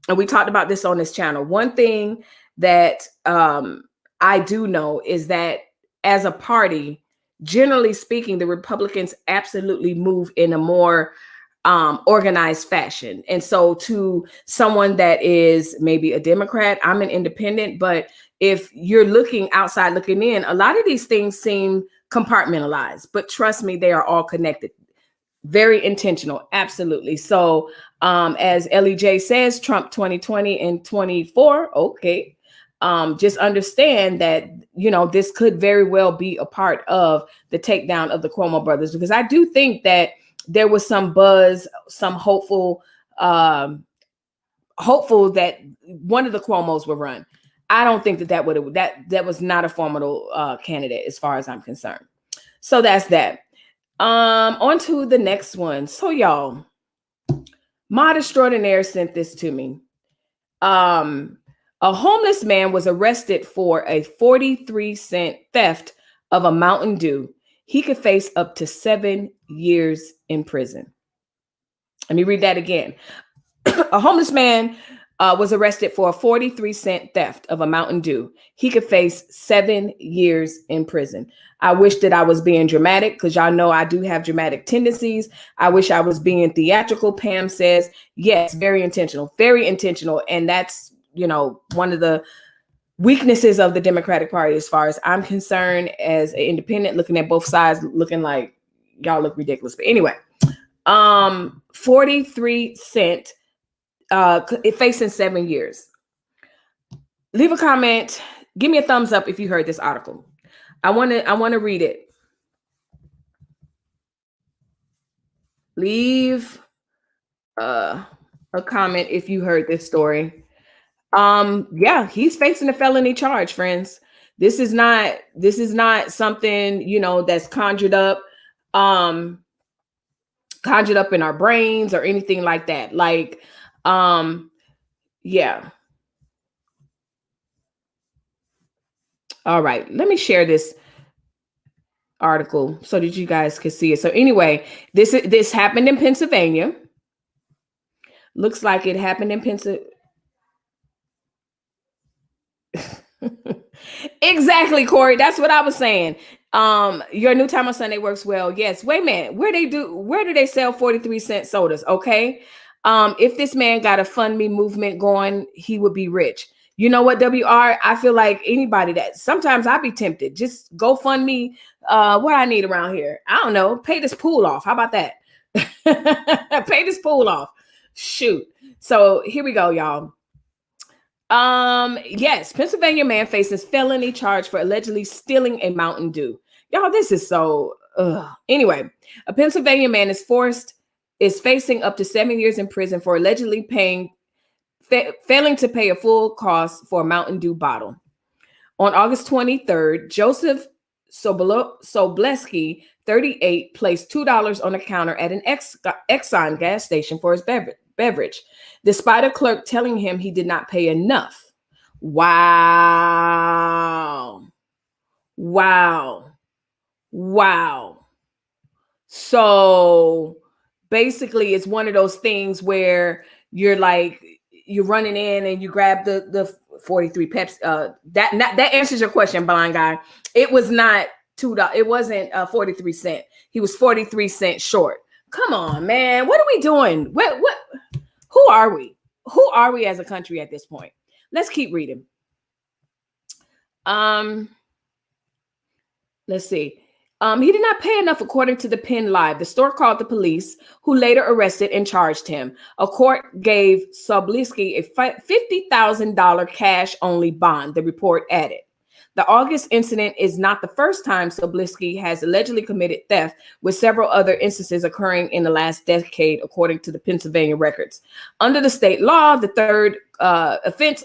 and we talked about this on this channel. One thing that I do know is that as a party, generally speaking, the Republicans absolutely move in a more organized fashion. And so to someone that is maybe a Democrat, I'm an independent, but if you're looking outside, looking in, a lot of these things seem compartmentalized, but trust me, they are all connected. Very intentional. Absolutely. So as Ellie J says, Trump 2020 and 24. Okay. Just understand that, this could very well be a part of the takedown of the Cuomo brothers, because I do think that there was some buzz, some hopeful that one of the Cuomos would run. I don't think that was not a formidable candidate as far as I'm concerned. So that's that. On to the next one. So y'all, Mod Extraordinaire sent this to me. A homeless man was arrested for a 43-cent theft of a Mountain Dew. He could face up to 7 years in prison. Let me read that again. A homeless man was arrested for a 43-cent theft of a Mountain Dew. He could face 7 years in prison. I wish that I was being dramatic, because y'all know I do have dramatic tendencies. I wish I was being theatrical. Pam says, yes, very intentional, very intentional. And that's, one of the weaknesses of the Democratic Party, as far as I'm concerned, as an independent, looking at both sides, looking like y'all look ridiculous. But anyway, 43 cent, facing 7 years. Leave a comment. Give me a thumbs up if you heard this article. I want to read it. Leave a comment if you heard this story. Yeah, he's facing a felony charge, friends. This is not something, that's conjured up in our brains or anything like that. Like, yeah. All right, let me share this article so that you guys can see it. So anyway, this happened in Pennsylvania. Looks like it happened in Pennsylvania. Exactly, Corey. That's what I was saying. Your new time on Sunday works well. Yes. Wait a minute. Where do they sell 43-cent sodas? Okay. If this man got a fund me movement going, he would be rich. You know what, WR? I feel like anybody that sometimes I'd be tempted. Just go fund me. What I need around here. I don't know. Pay this pool off. How about that? Pay this pool off. Shoot. So here we go, y'all. Yes, Pennsylvania man faces felony charge for allegedly stealing a Mountain Dew. Y'all, this is so, Anyway, a Pennsylvania man is facing up to 7 years in prison for allegedly failing to pay a full cost for a Mountain Dew bottle. On August 23rd, Joseph Sobleski, 38, placed $2 on the counter at an Exxon gas station for his beverage, despite a clerk telling him he did not pay enough. Wow. So basically, it's one of those things where you're running in and you grab the 43 Pepsi. That answers your question, blind guy. It was not $2. It wasn't 43 cents. He was 43 cents short. Come on, man. What are we doing? What? Who are we? Who are we as a country at this point? Let's keep reading. Let's see. He did not pay enough, according to the Penn Live. The store called the police, who later arrested and charged him. A court gave Sobleski a $50,000 cash-only bond, the report added. The August incident is not the first time Sobleski has allegedly committed theft, with several other instances occurring in the last decade, according to the Pennsylvania records. Under the state law, the third offense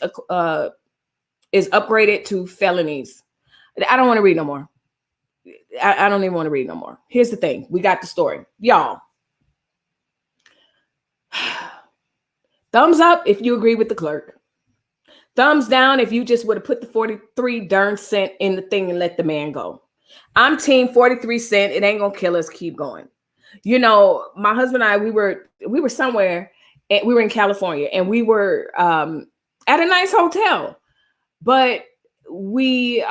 is upgraded to felonies. I don't want to read no more. I don't even want to read no more. Here's the thing. We got the story. Y'all. Thumbs up if you agree with the clerk. Thumbs down if you just would have put the 43 darn cent in the thing and let the man go. I'm team 43 cent. It ain't gonna kill us. Keep going. My husband and I, we were somewhere, and we were in California, and we were at a nice hotel, but we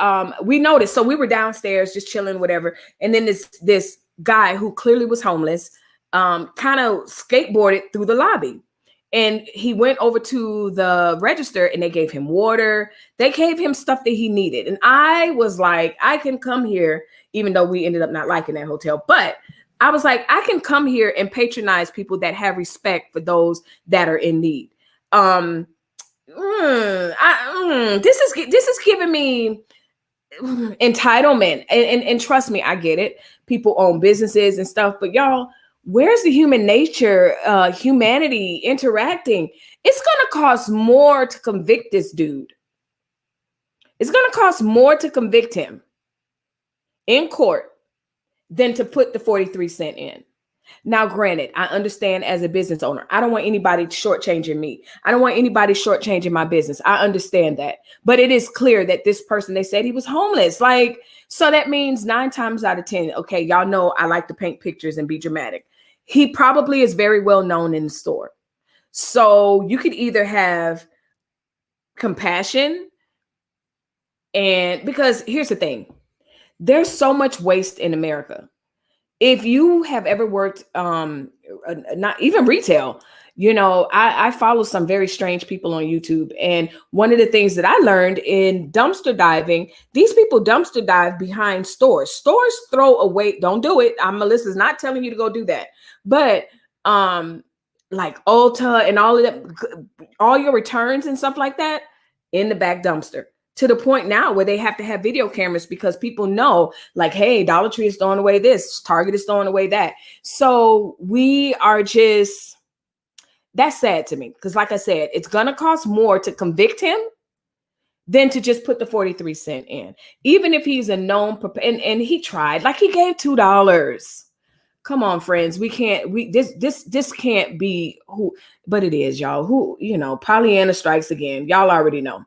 noticed. So we were downstairs just chilling, whatever, and then this guy who clearly was homeless, kind of skateboarded through the lobby. And he went over to the register and they gave him water. They gave him stuff that he needed. And I was like, I can come here, even though we ended up not liking that hotel. But I was like, I can come here and patronize people that have respect for those that are in need. This is giving me entitlement. And trust me, I get it. People own businesses and stuff. But y'all, where's the human nature, humanity interacting? It's going to cost more to convict this dude. It's going to cost more to convict him in court than to put the 43 cent in. Now, granted, I understand as a business owner, I don't want anybody shortchanging me. I don't want anybody shortchanging my business. I understand that. But it is clear that this person, they said he was homeless. So that means 9 times out of 10, okay, y'all know I like to paint pictures and be dramatic. He probably is very well known in the store. So you could either have compassion. And because here's the thing, there's so much waste in America. If you have ever worked, not even retail, I follow some very strange people on YouTube. And one of the things that I learned in dumpster diving, these people dumpster dive behind stores. Stores throw away, don't do it. Melissa's not telling you to go do that. But like Ulta and all of that, all your returns and stuff like that in the back dumpster. To the point now where they have to have video cameras because people know, like, hey, Dollar Tree is throwing away this, Target is throwing away that. So we are just, that's sad to me. Because like I said, it's going to cost more to convict him than to just put the 43 cents in. Even if he's a known, and he tried, like he gave $2. Come on, friends. We can't, this can't be who, but it is, y'all. Who, Pollyanna strikes again. Y'all already know.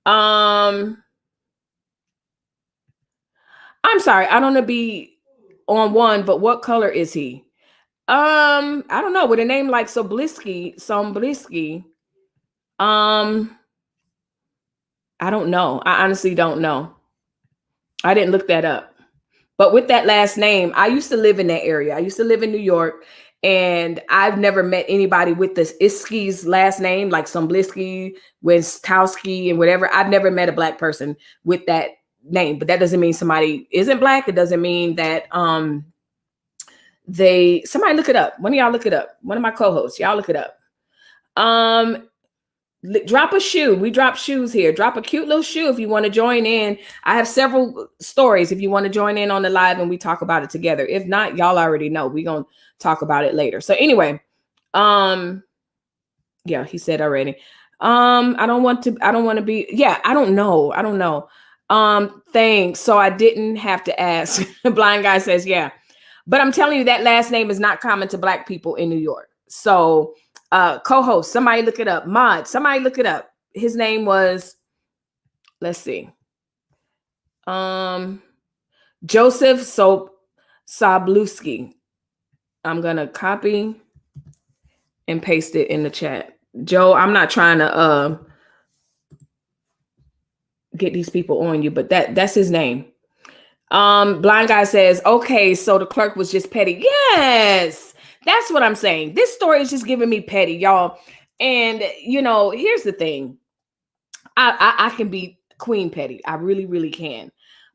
I'm sorry, I don't want to be on one, but what color is he? I don't know. With a name like Soblisky, I don't know. I honestly don't know. I didn't look that up. But with that last name, I used to live in that area. I used to live in New York, and I've never met anybody with this Iski's last name, like Somblisky, Westowski, and whatever. I've never met a Black person with that name, but that doesn't mean somebody isn't Black. It doesn't mean that somebody look it up. One of y'all look it up. One of my co-hosts, y'all look it up. Drop a shoe. We drop shoes here. Drop a cute little shoe if you want to join in. I have several stories if you want to join in on the live and we talk about it together. If not, y'all already know. We're going to talk about it later. So anyway, yeah, he said already. I don't want to be, yeah, I don't know. Thanks. So I didn't have to ask. Blind guy says, yeah, but I'm telling you that last name is not common to Black people in New York. So co-host, somebody look it up. Mod, somebody look it up. His name was, let's see. Joseph Sabluski. I'm going to copy and paste it in the chat. Joe, I'm not trying to get these people on you, but that's his name. Blind guy says, okay, so the clerk was just petty. Yes, that's what I'm saying. This story is just giving me petty, y'all. And here's the thing. I can be queen petty. I really, really can.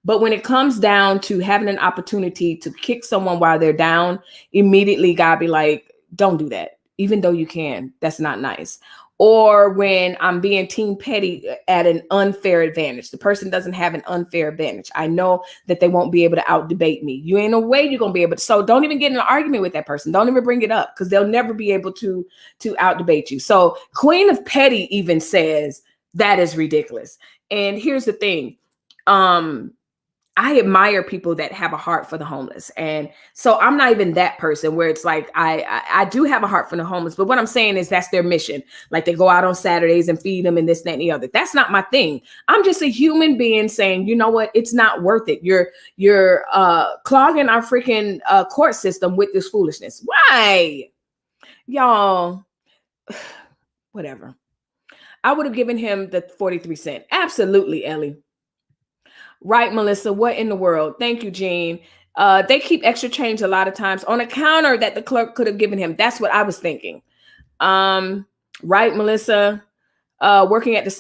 But when it comes down to having an opportunity to kick someone while they're down, immediately God be like, don't do that. Even though you can, that's not nice. Or when I'm being team petty at an unfair advantage, the person doesn't have an unfair advantage. I know that they won't be able to out debate me. You ain't no way you're going to be able to. So don't even get in an argument with that person. Don't even bring it up because they'll never be able to out debate you. So Queen of Petty even says that is ridiculous. And here's the thing. I admire people that have a heart for the homeless. And so I'm not even that person where it's like, I do have a heart for the homeless, but what I'm saying is that's their mission. Like they go out on Saturdays and feed them and this, that, and the other. That's not my thing. I'm just a human being saying, you know what? It's not worth it. You're clogging our freaking court system with this foolishness. Why? Y'all, whatever. I would have given him the 43 cents. Absolutely, Ellie. Right, Melissa, what in the world? Thank you, Jean. They keep extra change a lot of times on a counter that the clerk could have given him. That's what I was thinking. Right, Melissa, working at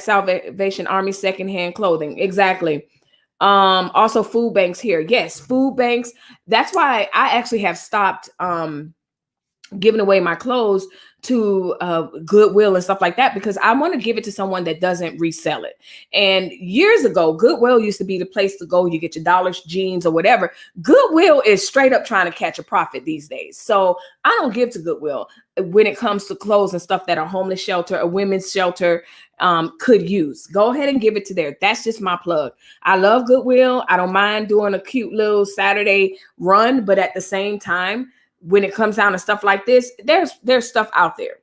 Salvation Army secondhand clothing. Exactly. Also food banks here. Yes, food banks. That's why I actually have stopped giving away my clothes to Goodwill and stuff like that, because I want to give it to someone that doesn't resell it. And years ago, Goodwill used to be the place to go. You get your dollars, jeans, or whatever. Goodwill is straight up trying to catch a profit these days. So I don't give to Goodwill when it comes to clothes and stuff that a homeless shelter, a women's shelter could use. Go ahead and give it to there. That's just my plug. I love Goodwill. I don't mind doing a cute little Saturday run, but at the same time, when it comes down to stuff like this, there's stuff out there.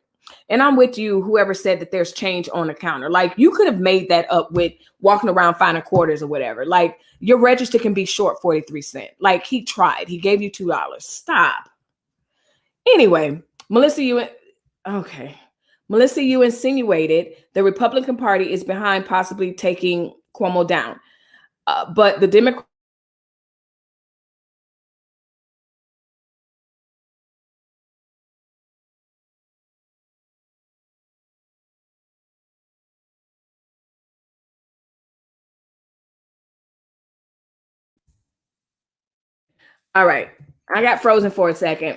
And I'm with you, whoever said that there's change on the counter. Like you could have made that up with walking around finding quarters or whatever. Like your register can be short 43 cents. Like he tried. He gave you $2. Stop. Anyway, Melissa, okay. Melissa, you insinuated the Republican Party is behind possibly taking Cuomo down. But the Democrat. All right. I got frozen for a second.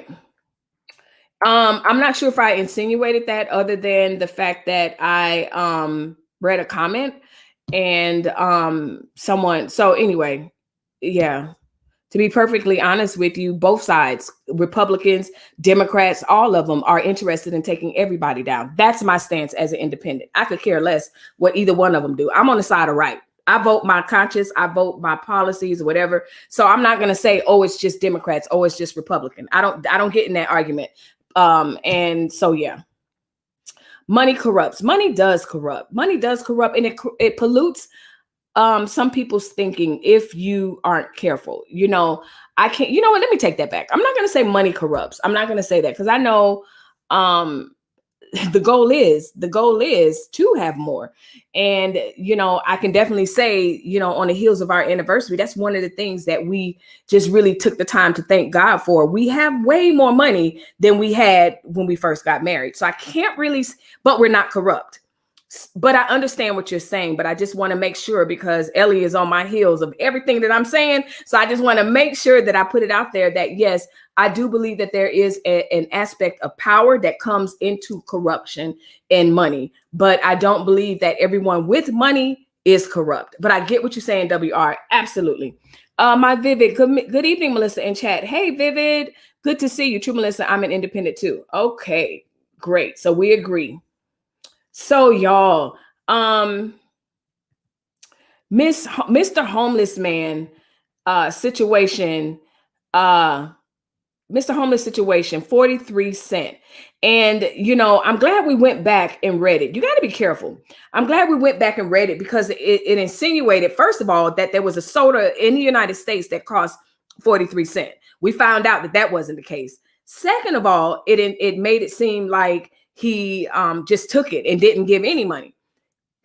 I'm not sure if I insinuated that other than the fact that I read a comment and someone. So anyway, yeah. To be perfectly honest with you, both sides, Republicans, Democrats, all of them are interested in taking everybody down. That's my stance as an independent. I could care less what either one of them do. I'm on the side of right. I vote my conscience. I vote my policies or whatever. So I'm not going to say, oh, it's just Democrats. Oh, it's just Republican. I don't get in that argument. And so, yeah. Money corrupts. Money does corrupt. Money does corrupt, and it pollutes some people's thinking if you aren't careful. I can't, you know what, let me take that back. I'm not going to say money corrupts. I'm not going to say that because I know the goal is to have more. And, I can definitely say, on the heels of our anniversary, that's one of the things that we just really took the time to thank God for. We have way more money than we had when we first got married. So I can't really, but we're not corrupt. But I understand what you're saying, but I just want to make sure because Ellie is on my heels of everything that I'm saying. So I just want to make sure that I put it out there that, yes, I do believe that there is an aspect of power that comes into corruption and money. But I don't believe that everyone with money is corrupt. But I get what you're saying, WR. Absolutely. My Vivid, good evening, Melissa in chat. Hey, Vivid, good to see you. True, Melissa, I'm an independent too. Okay, great. So we agree. So y'all, Mr. Homeless Man situation, Mr. Homeless situation, 43 cents. And, I'm glad we went back and read it. You got to be careful. I'm glad we went back and read it because it insinuated, first of all, that there was a soda in the United States that cost 43 cents. We found out that wasn't the case. Second of all, it made it seem like he just took it and didn't give any money.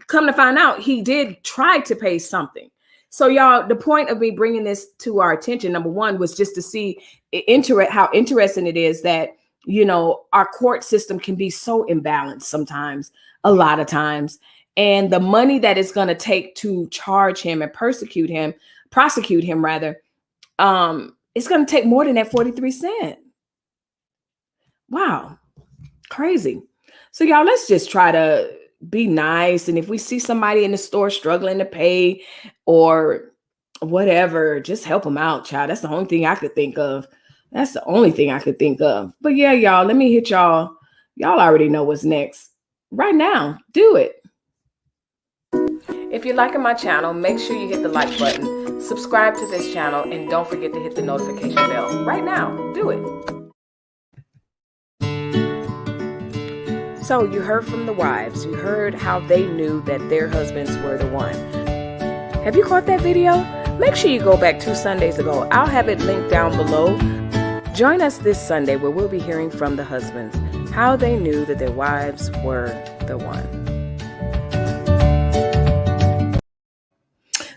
Come to find out, he did try to pay something. So y'all, the point of me bringing this to our attention, number one, was just to see how interesting it is that, our court system can be so imbalanced sometimes, a lot of times. And the money that it's going to take to charge him and prosecute him rather, it's going to take more than that 43 cents. Wow. Crazy. So y'all, let's just try to be nice. And if we see somebody in the store struggling to pay or whatever, just help them out, child. That's the only thing I could think of. But yeah, y'all, let me hit y'all. Y'all already know what's next. Right now, do it. If you're liking my channel, make sure you hit the like button, subscribe to this channel, and don't forget to hit the notification bell. Right now, do it. So you heard from the wives. You heard how they knew that their husbands were the one. Have you caught that video? Make sure you go back 2 Sundays ago. I'll have it linked down below. Join us this Sunday where we'll be hearing from the husbands, how they knew that their wives were the one.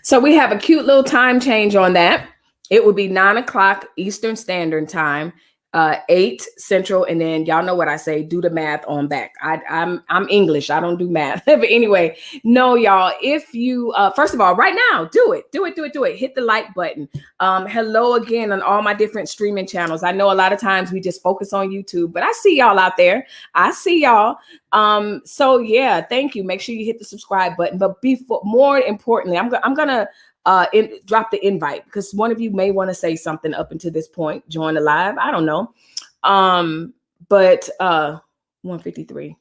So we have a cute little time change on that. It will be 9 o'clock Eastern Standard Time. 8 Central, and then y'all know what I say, do the math on back. I'm English, I don't do math. But anyway, no, y'all, if you first of all, right now, do it. Hit the like button. Hello again on all my different streaming channels. I know a lot of times we just focus on YouTube, but I see y'all out there. I see y'all. So yeah, thank you. Make sure you hit the subscribe button. But more importantly, I'm gonna drop the invite because one of you may want to say something up until this point. Join the live. I don't know. But 153.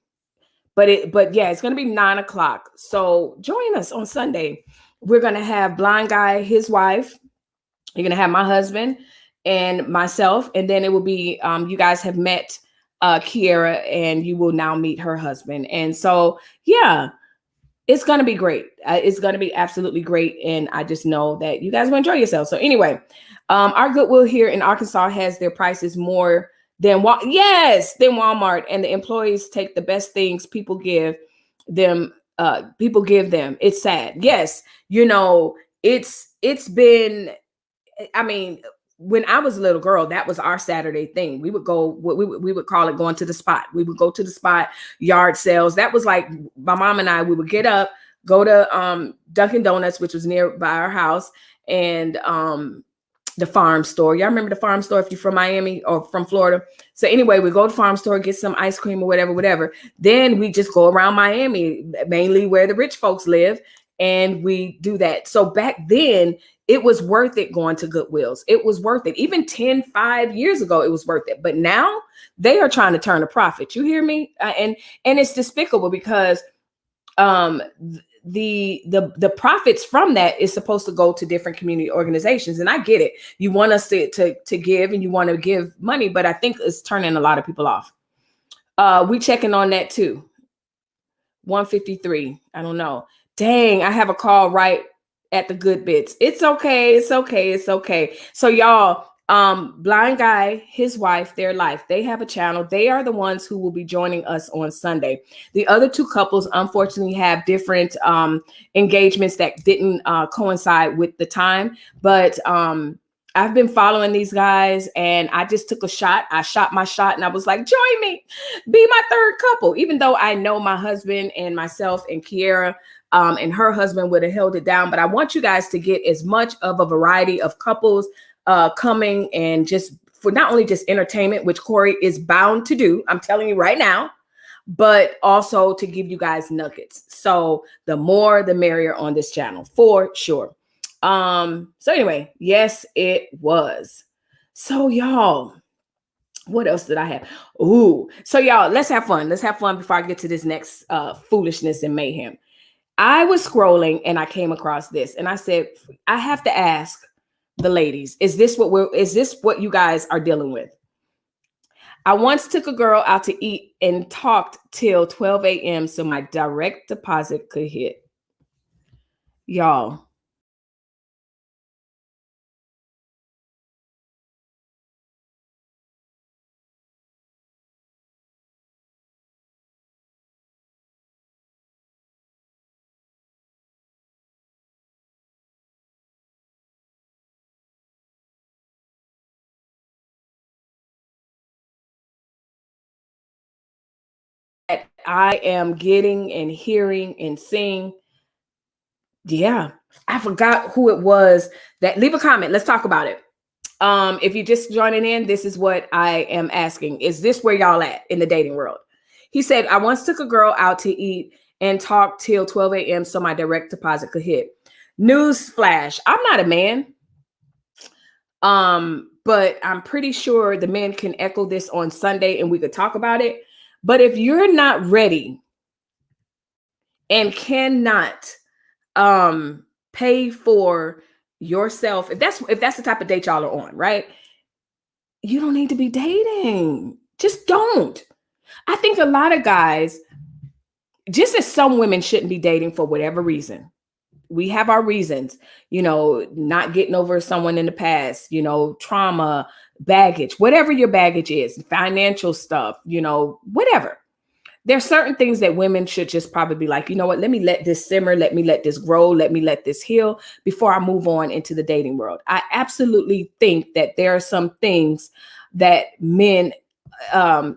But yeah, it's gonna be 9 o'clock. So join us on Sunday. We're gonna have Blind Guy, his wife. You're gonna have my husband and myself, and then it will be you guys have met Kiera, and you will now meet her husband. And so yeah. It's going to be great. It's going to be absolutely great. And I just know that you guys will enjoy yourselves. So anyway, our Goodwill here in Arkansas has their prices more Then then Walmart, and the employees take the best things people give them. People give them. It's sad. Yes, it's been. I mean, when I was a little girl, that was our Saturday thing. We would go. We would call it going to the spot. We would go to the spot, yard sales. That was like my mom and I. We would get up, go to Dunkin' Donuts, which was nearby our house, and the farm store. Y'all remember the farm store if you're from Miami or from Florida? So anyway, we go to the farm store, get some ice cream or whatever. Then we just go around Miami, mainly where the rich folks live, and we do that. So back then, it was worth it going to Goodwills. It was worth it. Even 5 years ago, it was worth it. But now they are trying to turn a profit. You hear me? And it's despicable because the profits from that is supposed to go to different community organizations. And I get it. You want us to give, and you want to give money, but I think it's turning a lot of people off. We checking on that too. 153. I don't know. Dang, I have a call right at the good bits. It's okay. It's okay. It's okay. So y'all, Blind Guy, his wife, their life, they have a channel. They are the ones who will be joining us on Sunday. The other two couples, unfortunately, have different engagements that didn't coincide with the time. But I've been following these guys, and I just took a shot. I shot my shot, and I was like, join me, be my third couple. Even though I know my husband and myself and Kiera and her husband would have held it down. But I want you guys to get as much of a variety of couples coming, and just for not only just entertainment, which Corey is bound to do, I'm telling you right now, but also to give you guys nuggets. So the more, the merrier on this channel, for sure. So anyway, yes, it was. So y'all, what else did I have? Ooh, so y'all, let's have fun. Let's have fun before I get to this next foolishness and mayhem. I was scrolling and I came across this, and I said, I have to ask the ladies, is this what you guys are dealing with? I once took a girl out to eat and talked till 12 a.m. so my direct deposit could hit. Y'all. I am getting and hearing and seeing. Yeah, I forgot who it was. That leave a comment. Let's talk about it. If you're just joining in, this is what I am asking. Is this where y'all at in the dating world? He said, I once took a girl out to eat and talked till 12 a.m. so my direct deposit could hit. News flash. I'm not a man. But I'm pretty sure the men can echo this on Sunday and we could talk about it. But if you're not ready and cannot pay for yourself, if that's the type of date y'all are on, right? You don't need to be dating. Just don't. I think a lot of guys, just as some women shouldn't be dating for whatever reason. We have our reasons, not getting over someone in the past, trauma, baggage, whatever your baggage is, financial stuff, whatever. There's certain things that women should just probably be like, you know what, let me let this simmer, let me let this grow, let me let this heal before I move on into the dating world. I absolutely think that there are some things that men, let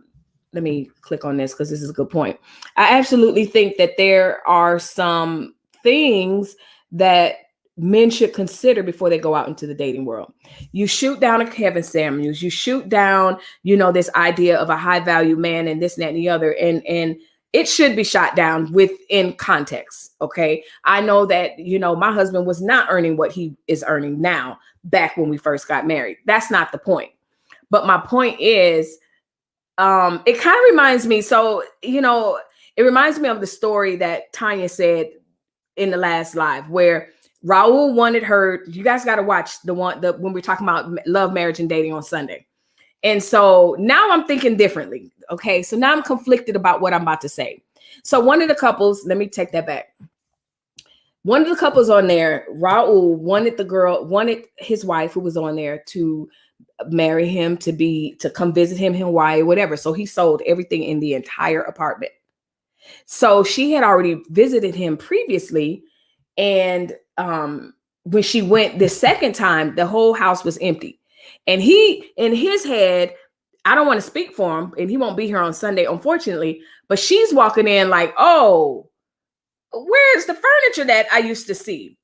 me click on this because this is a good point. I absolutely think that there are some things that men should consider before they go out into the dating world. You shoot down a Kevin Samuels, you shoot down, this idea of a high value man and this, and that, and the other. And it should be shot down within context. Okay. I know that, my husband was not earning what he is earning now back when we first got married. That's not the point. But my point is, it kind of reminds me. So, it reminds me of the story that Tanya said in the last live where Raul wanted her. You guys got to watch when we're talking about love, marriage, and dating on Sunday. And so now I'm thinking differently. Okay. So now I'm conflicted about what I'm about to say. So one of the couples, let me take that back. One of the couples on there, Raul wanted his wife who was on there to marry him, to come visit him in Hawaii, whatever. So he sold everything in the entire apartment. So she had already visited him previously. And when she went the second time, the whole house was empty. And he, in his head, I don't want to speak for him, and he won't be here on Sunday, unfortunately, but she's walking in like, oh, where's the furniture that I used to see?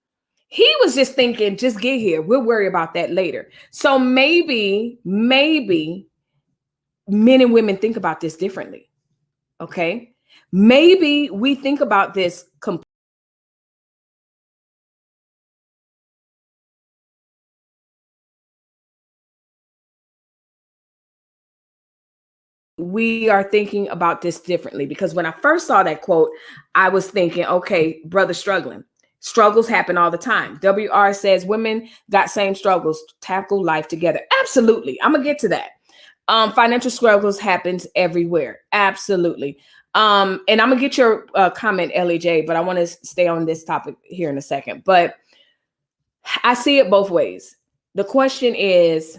He was just thinking, just get here. We'll worry about that later. So maybe men and women think about this differently. Okay. Maybe we think about this we are thinking about this differently, because when I first saw that quote, I was thinking, okay, brother struggling. Struggles happen all the time. WR says women got same struggles, tackle life together. Absolutely. I'm gonna get to that. Financial struggles happens everywhere. Absolutely. And I'm gonna get your comment, LEJ, but I want to stay on this topic here in a second. But I see it both ways. The question is,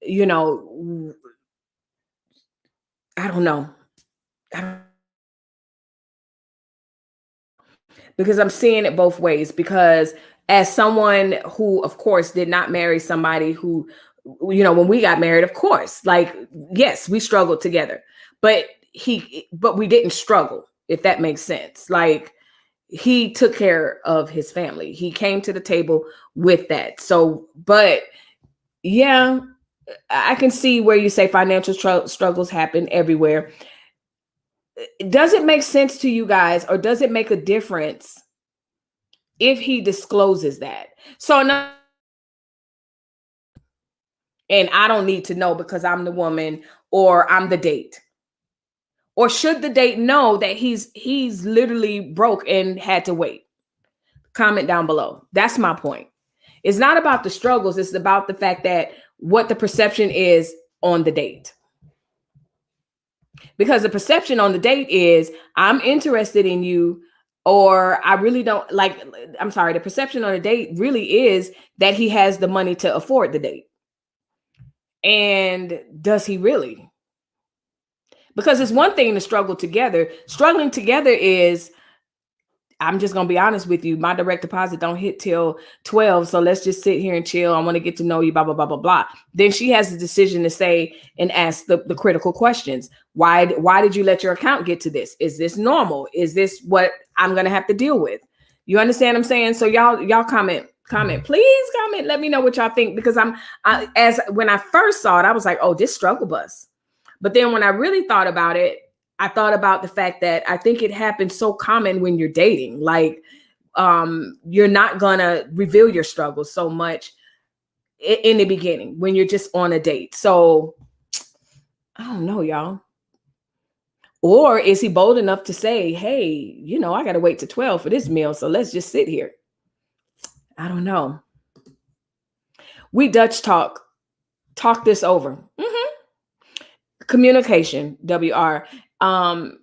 you know, I don't know. Because I'm seeing it both ways. Because as someone who, of course, did not marry somebody who, you know, when we got married, of course, like, yes, we struggled together, but we didn't struggle, if that makes sense. Like, he took care of his family. He came to the table with that. So, but yeah, I can see where you say financial struggles happen everywhere. Does it make sense to you guys, or does it make a difference if he discloses that? So now, and I don't need to know because I'm the woman or I'm the date. Or should the date know that he's literally broke and had to wait? Comment down below. That's my point. It's not about the struggles. It's about the fact that what the perception is on the date. Because the perception on the date is, I'm interested in you, or I really don't like, I'm sorry, the perception on the date really is that he has the money to afford the date. And does he really? Because it's one thing to struggle together. Struggling together is, I'm just going to be honest with you, my direct deposit don't hit till 12. So let's just sit here and chill. I want to get to know you, blah, blah, blah, blah, blah. Then she has the decision to say and ask the critical questions. Why did you let your account get to this? Is this normal? Is this what I'm going to have to deal with? You understand what I'm saying? So y'all comment, please comment. Let me know what y'all think, because when I first saw it, I was like, oh, this struggle bus. But then when I really thought about it, I thought about the fact that I think it happens so common when you're dating. Like, you're not going to reveal your struggles so much in the beginning when you're just on a date. So I don't know, y'all. Or is he bold enough to say, hey, you know, I got to wait to 12 for this meal, so let's just sit here? I don't know. We Dutch talk this over. Communication, WR.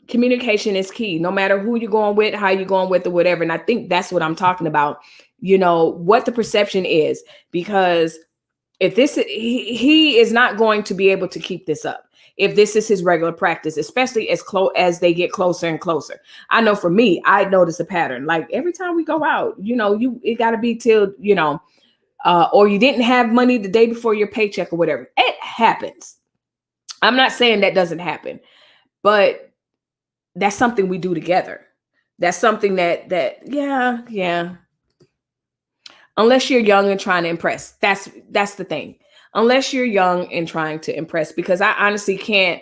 Communication is key, no matter who you're going with, how you're going with, or whatever. And I think that's what I'm talking about, you know, what the perception is, because if he is not going to be able to keep this up if this is his regular practice, especially as they get closer and closer. I know for me, I notice a pattern. Like, every time we go out, you know, it got to be till, you know, or you didn't have money the day before your paycheck or whatever. It happens. I'm not saying that doesn't happen, but that's something we do together. That's something that yeah. Unless you're young and trying to impress. That's the thing. Unless you're young and trying to impress, because I honestly can't.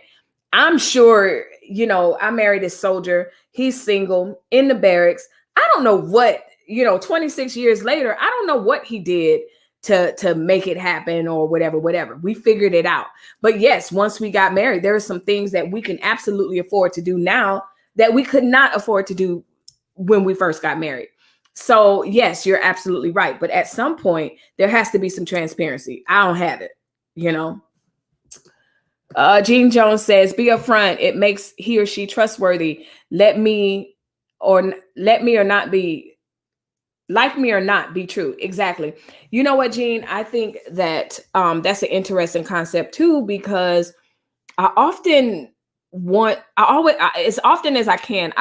I'm sure, you know, I married a soldier. He's single in the barracks. I don't know what, you know, 26 years later, I don't know what he did to make it happen or whatever. We figured it out. But yes, once we got married, there are some things that we can absolutely afford to do now that we could not afford to do when we first got married. So yes, you're absolutely right. But at some point, there has to be some transparency. I don't have it, you know. Gene Jones says, be upfront. It makes he or she trustworthy. Let me or not be Like me or not, be true. Exactly. You know what, Jean? I think that that's an interesting concept too, because I often as often as I can,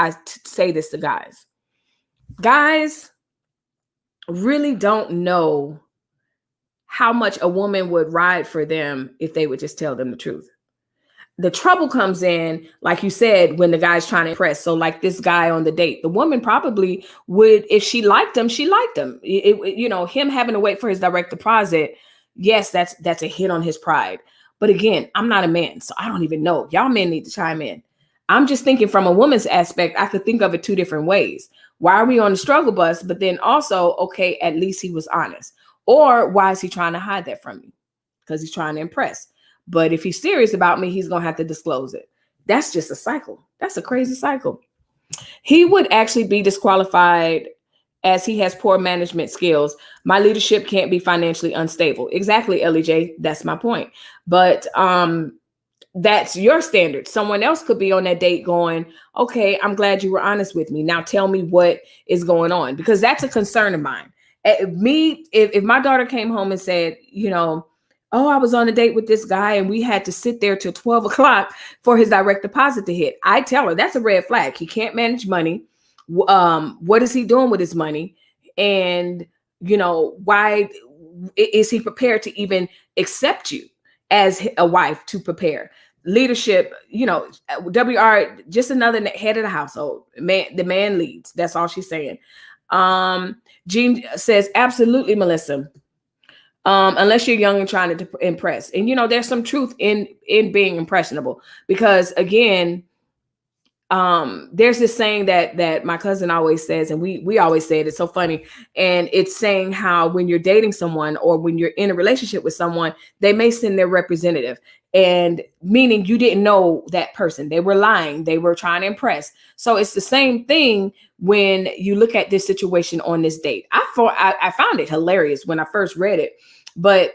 say this to guys. Guys really don't know how much a woman would ride for them if they would just tell them the truth. The trouble comes in, like you said, when the guy's trying to impress. So like this guy on the date, the woman probably would, if she liked him, she liked him. Him having to wait for his direct deposit. Yes, that's a hit on his pride. But again, I'm not a man, so I don't even know. Y'all men need to chime in. I'm just thinking from a woman's aspect, I could think of it two different ways. Why are we on the struggle bus? But then also, okay, at least he was honest. Or why is he trying to hide that from me? Because he's trying to impress. But if he's serious about me, he's going to have to disclose it. That's just a cycle. That's a crazy cycle. He would actually be disqualified as he has poor management skills. My leadership can't be financially unstable. Exactly, LEJ. That's my point. But that's your standard. Someone else could be on that date going, okay, I'm glad you were honest with me. Now tell me what is going on, because that's a concern of mine. If my daughter came home and said, oh, I was on a date with this guy and we had to sit there till 12 o'clock for his direct deposit to hit, I tell her that's a red flag. He can't manage money. What is he doing with his money? And, why is he prepared to even accept you as a wife to prepare? Leadership, WR, just another head of the household. The man leads. That's all she's saying. Jean says, absolutely, Melissa. Unless you're young and trying to impress. And, there's some truth in being impressionable, because again, there's this saying that my cousin always says, and we always say it. It's so funny. And it's saying how when you're dating someone or when you're in a relationship with someone, they may send their representative, and meaning you didn't know that person. They were lying. They were trying to impress. So it's the same thing when you look at this situation on this date. I found it hilarious when I first read it. But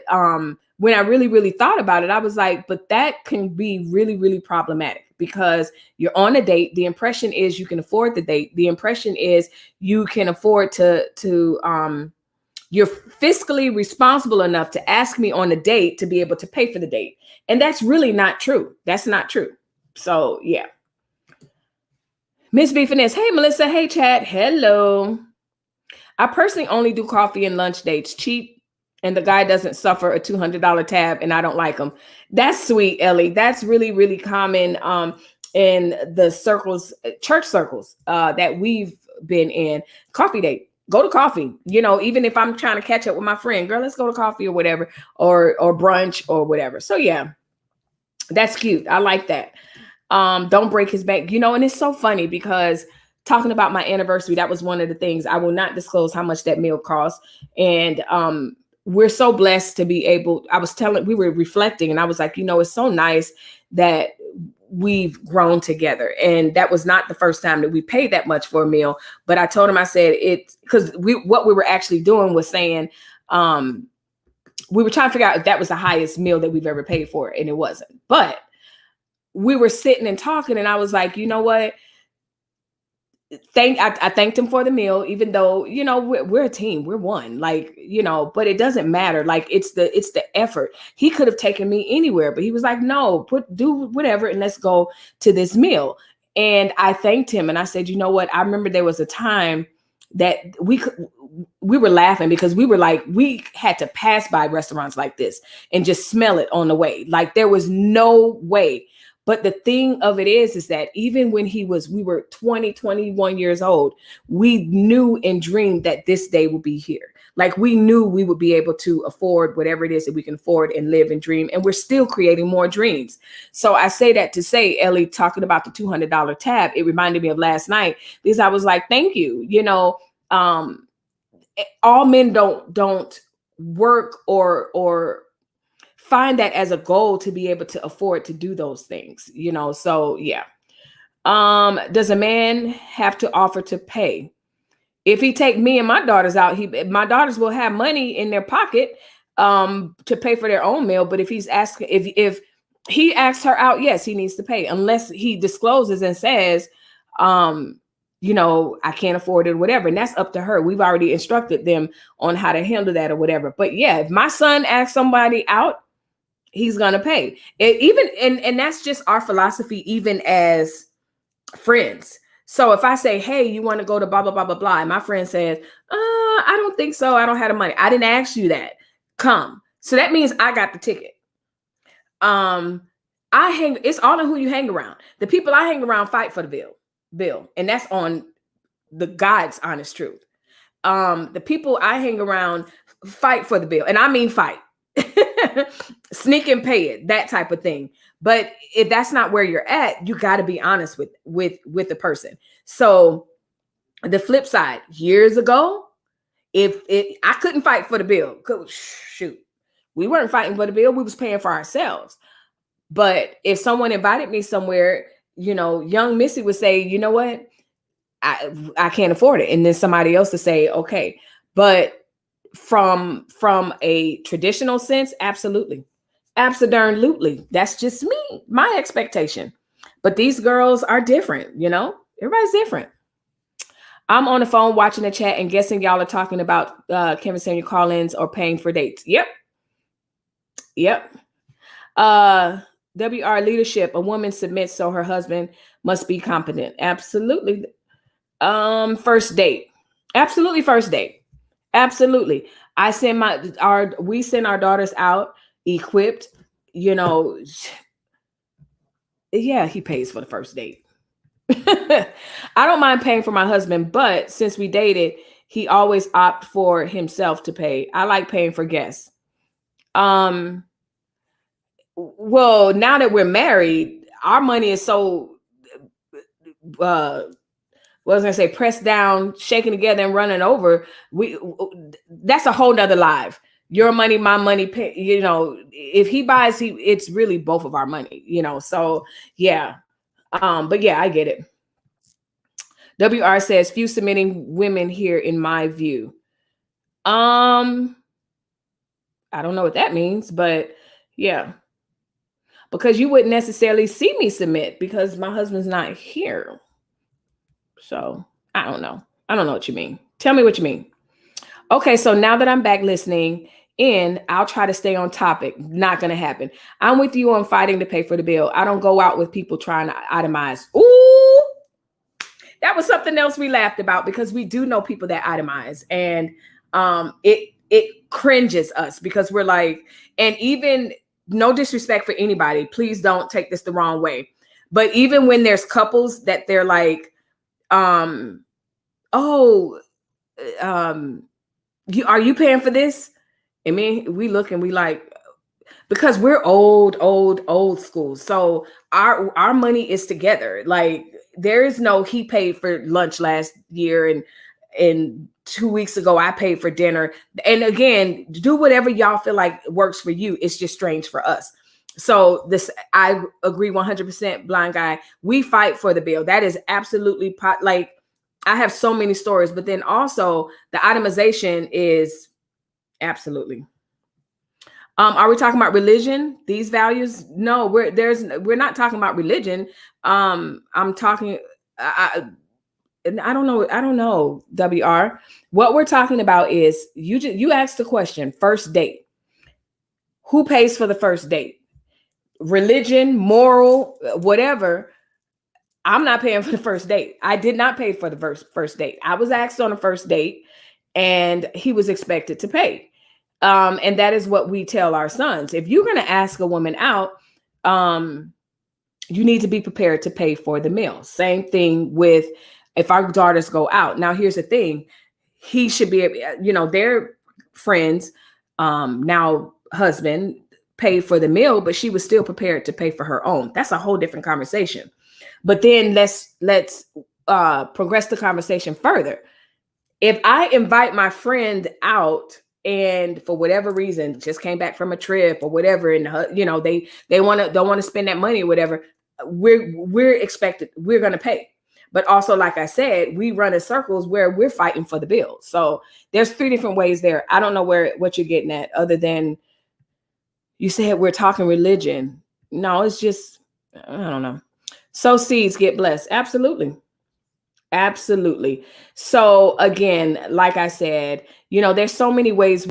when I really, really thought about it, I was like, but that can be really, really problematic, because you're on a date. The impression is you can afford the date. The impression is you can afford to you're fiscally responsible enough to ask me on a date to be able to pay for the date. And that's really not true. That's not true. So yeah. Miss B Finesse. Hey, Melissa. Hey, chat. Hello. I personally only do coffee and lunch dates. Cheap. And the guy doesn't suffer a $200 tab, and I don't like him. That's sweet, Ellie. That's really, really common in the circles, church circles that we've been in. Coffee date. Go to coffee. Even if I'm trying to catch up with my friend, girl, let's go to coffee or whatever, or brunch or whatever. So yeah, that's cute. I like that. Don't break his bank. And it's so funny because talking about my anniversary, that was one of the things. I will not disclose how much that meal cost. And we're so blessed to be able, we were reflecting, and I was like, it's so nice that we've grown together. And that was not the first time that we paid that much for a meal. But I told him, I said, because what we were actually doing was saying, we were trying to figure out if that was the highest meal that we've ever paid for, and it wasn't. But we were sitting and talking, and I was like, you know what? I thanked him for the meal, even though, we're a team, we're one, but it doesn't matter. Like it's the effort. He could have taken me anywhere, but he was like, no, do whatever. And let's go to this meal. And I thanked him. And I said, you know what? I remember there was a time that we were laughing because we were like, we had to pass by restaurants like this and just smell it on the way. Like there was no way. But the thing of it is that even when we were 20, 21 years old, we knew and dreamed that this day would be here. Like we knew we would be able to afford whatever it is that we can afford and live and dream. And we're still creating more dreams. So I say that to say, Ellie, talking about the $200 tab, it reminded me of last night because I was like, thank you. All men don't work or find that as a goal to be able to afford to do those things, so yeah. Does a man have to offer to pay? If he take me and my daughters out, my daughters will have money in their pocket to pay for their own meal. But if he's asking, if he asks her out, yes, he needs to pay, unless he discloses and says, I can't afford it or whatever. And that's up to her. We've already instructed them on how to handle that or whatever. But yeah, if my son asks somebody out, he's going to pay it. And that's just our philosophy, even as friends. So if I say, hey, you want to go to blah, blah, blah, blah, blah, and my friend says, I don't think so. I don't have the money. I didn't ask you that. Come. So that means I got the ticket. It's all in who you hang around. The people I hang around fight for the bill. And that's on the God's honest truth. The people I hang around fight for the bill. And I mean fight. Sneak and pay it, that type of thing. But if that's not where you're at, you got to be honest with the person. So the flip side, years ago, I couldn't fight for the bill. Shoot, we weren't fighting for the bill. We was paying for ourselves. But if someone invited me somewhere, young Missy would say, you know what, I can't afford it. And then somebody else to say, okay. But from a traditional sense, absolutely. Absolutely. That's just me, my expectation. But these girls are different, everybody's different. I'm on the phone watching the chat and guessing y'all are talking about Kevin Samuel call-ins or paying for dates. Yep. WR leadership, a woman submits so her husband must be competent. Absolutely. First date. Absolutely first date. Absolutely. We send our daughters out equipped, yeah, he pays for the first date. I don't mind paying for my husband, but since we dated, he always opt for himself to pay. I like paying for guests. Well, now that we're married, our money is so pressed down, shaken together, and running over. That's a whole nother life. Your money, my money. If he buys, it's really both of our money. So yeah. But yeah, I get it. WR says few submitting women here, in my view. I don't know what that means, but yeah. Because you wouldn't necessarily see me submit because my husband's not here. So I don't know. I don't know what you mean. Tell me what you mean. Okay, so now that I'm back listening in, I'll try to stay on topic. Not going to happen. I'm with you on fighting to pay for the bill. I don't go out with people trying to itemize. Ooh, that was something else we laughed about because we do know people that itemize, and it cringes us because we're like, and even no disrespect for anybody, please don't take this the wrong way. But even when there's couples that they're like, are you paying for this? I mean, we look and we like, because we're old school. So our money is together. Like there is no, he paid for lunch last year and 2 weeks ago I paid for dinner. And again, do whatever y'all feel like works for you. It's just strange for us. So I agree 100%, blind guy. We fight for the bill. That is absolutely like, I have so many stories, but then also the itemization is absolutely. Are we talking about religion? These values? No, we're not talking about religion. I'm talking, I don't know, WR. What we're talking about is you asked the question, first date. Who pays for the first date? Religion, moral, whatever. I'm not paying for the first date. I did not pay for the first date. I was asked on a first date and he was expected to pay. And that is what we tell our sons. If you're going to ask a woman out, you need to be prepared to pay for the meal. Same thing with if our daughters go out. Now, here's the thing. He should be, their friends, now husband, paid for the meal, but she was still prepared to pay for her own. That's a whole different conversation. But then let's progress the conversation further. If I invite my friend out and for whatever reason just came back from a trip or whatever, and they don't want to spend that money or whatever, we're expected, we're going to pay. But also, like I said, we run in circles where we're fighting for the bill. So there's 3 different ways there. I don't know what you're getting at, other than you said we're talking religion. No, it's just, I don't know. Sow seeds, get blessed. Absolutely. Absolutely. So again, like I said, there's so many ways.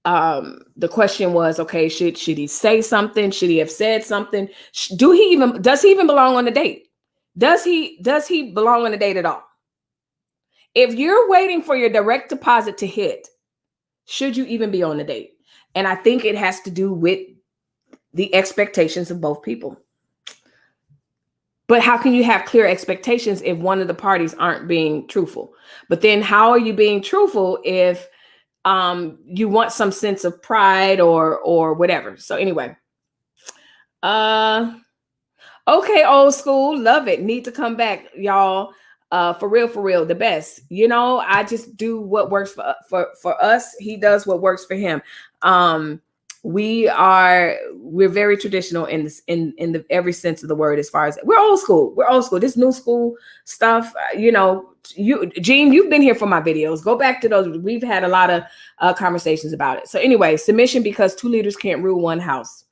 The question was, okay, should he say something? Should he have said something? Does he even belong on the date? Does he belong on the date at all? If you're waiting for your direct deposit to hit, should you even be on the date? And I think it has to do with the expectations of both people. But how can you have clear expectations if one of the parties aren't being truthful? But then how are you being truthful if you want some sense of pride or whatever? So anyway, okay, old school, love it. Need to come back, y'all. For real, the best. I just do what works for us. He does what works for him. We're very traditional in this in the every sense of the word. As far as we're old school, this new school stuff, Gene, you've been here for my videos. Go back to those. We've had a lot of conversations about it. So anyway, submission because two leaders can't rule one house.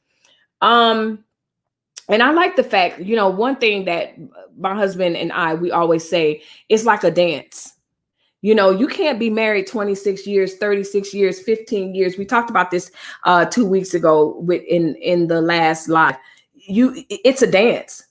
And I like the fact, one thing that my husband and we always say, it's like a dance. You can't be married 26 years, 36 years, 15 years. We talked about this 2 weeks ago in the last live. It's a dance.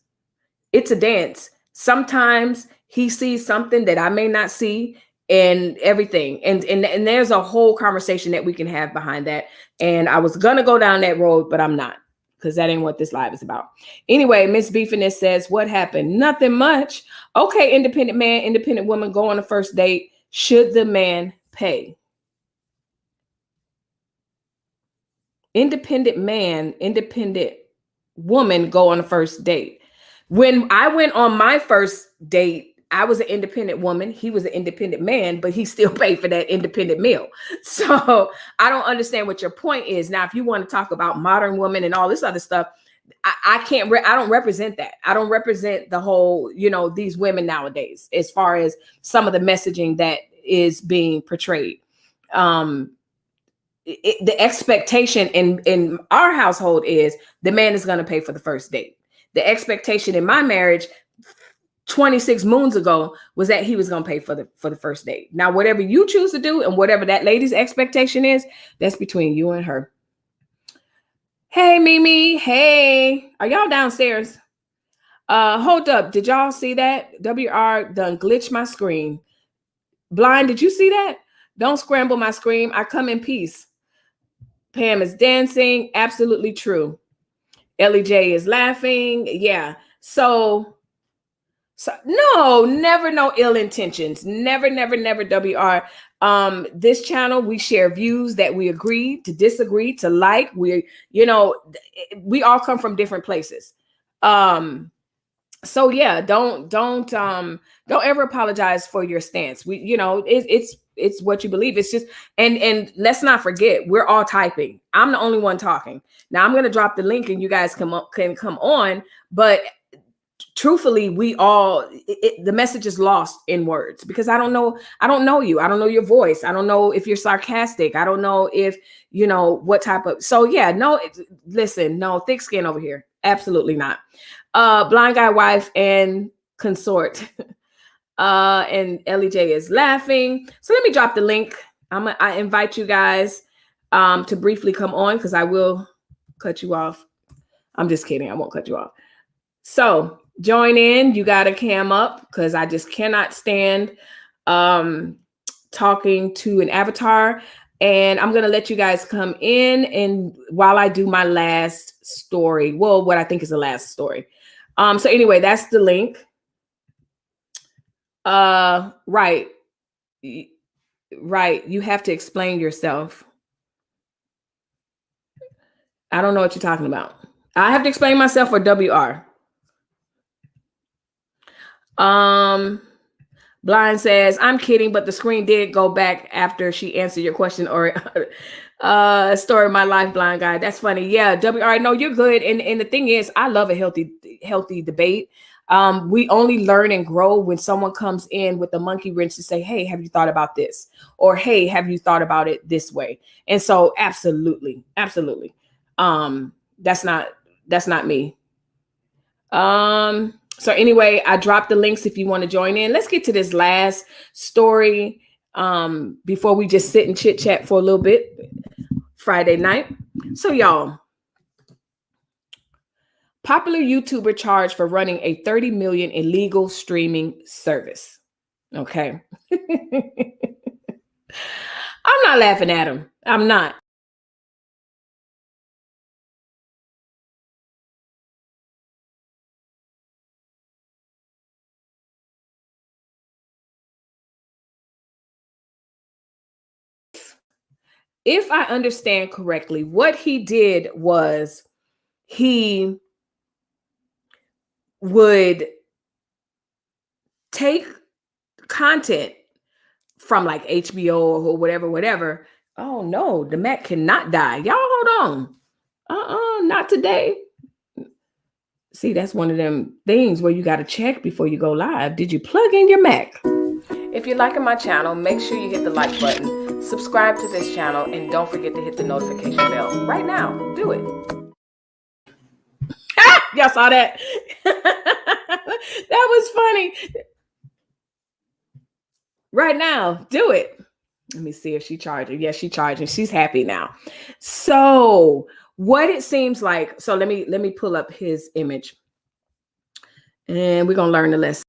It's a dance. Sometimes he sees something that I may not see and everything. And there's a whole conversation that we can have behind that. And I was going to go down that road, but I'm not, because that ain't what this live is about. Anyway, Miss Beefiness says, what happened? Nothing much. Okay, independent man, independent woman go on a first date. Should the man pay? Independent man, independent woman go on a first date. When I went on my first date, I was an independent woman. He was an independent man, but he still paid for that independent meal. So I don't understand what your point is. Now, if you want to talk about modern women and all this other stuff, I don't represent that. I don't represent the whole, these women nowadays, as far as some of the messaging that is being portrayed. The expectation in our household is the man is going to pay for the first date. The expectation in my marriage 26 moons ago was that he was going to pay for the first date. Now, whatever you choose to do and whatever that lady's expectation is, that's between you and her. Hey, Mimi. Hey, are y'all downstairs? Hold up. Did y'all see that? WR done glitched my screen. Blind, did you see that? Don't scramble my screen. I come in peace. Pam is dancing. Absolutely true. Ellie J is laughing. Yeah. So no, never no ill intentions. Never, WR. This channel, we share views that we agree to disagree to like. We all come from different places. So yeah, don't ever apologize for your stance. It's what you believe. It's just, and let's not forget, we're all typing. I'm the only one talking. Now I'm going to drop the link and you guys can come on, but truthfully, the message is lost in words because I don't know you. I don't know your voice. I don't know if you're sarcastic. I don't know if, what type of, so yeah, no, listen, no thick skin over here. Absolutely not. Blind guy wife and consort. And Ellie J is laughing. So let me drop the link. I invite you guys to briefly come on because I will cut you off. I'm just kidding. I won't cut you off. So join in. You got to cam up because I just cannot stand talking to an avatar. And I'm going to let you guys come in and while I do my last story, well, what I think is the last story. So anyway, that's the link. Right. You have to explain yourself. I don't know what you're talking about. I have to explain myself or WR. Blind says, I'm kidding, but the screen did go back after she answered your question or story of my life, blind guy. That's funny. Yeah, WR, no, you're good. And the thing is, I love a healthy debate. We only learn and grow when someone comes in with a monkey wrench to say, hey, have you thought about this? Or, hey, have you thought about it this way? And so absolutely. That's not me. So anyway, I dropped the links if you want to join in. Let's get to this last story before we just sit and chit chat for a little bit. Friday night. So y'all, popular YouTuber charged for running a 30 million illegal streaming service. Okay. I'm not laughing at him. I'm not. If I understand correctly, what he did was he would take content from like HBO or whatever. Oh no, the Mac cannot die. Y'all hold on. Not today. See, that's one of them things where you got to check before you go live. Did you plug in your Mac? If you're liking my channel, make sure you hit the like button, subscribe to this channel, and don't forget to hit the notification bell. Right now, do it. Y'all saw that? That was funny. Right now, do it. Let me see if she charging. Yes, she's charging. She's happy now. So what it seems like, so let me pull up his image and we're going to learn the lesson.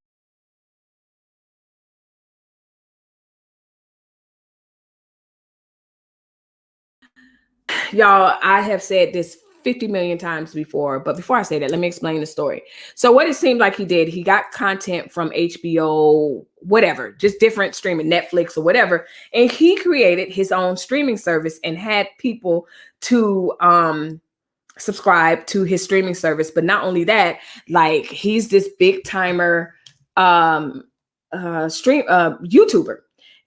Y'all, I have said this 50 million times before, but before I say that, let me explain the story. So what it seemed like he did, he got content from HBO, whatever, just different streaming, Netflix or whatever. And he created his own streaming service and had people to subscribe to his streaming service. But not only that, like he's this big timer YouTuber.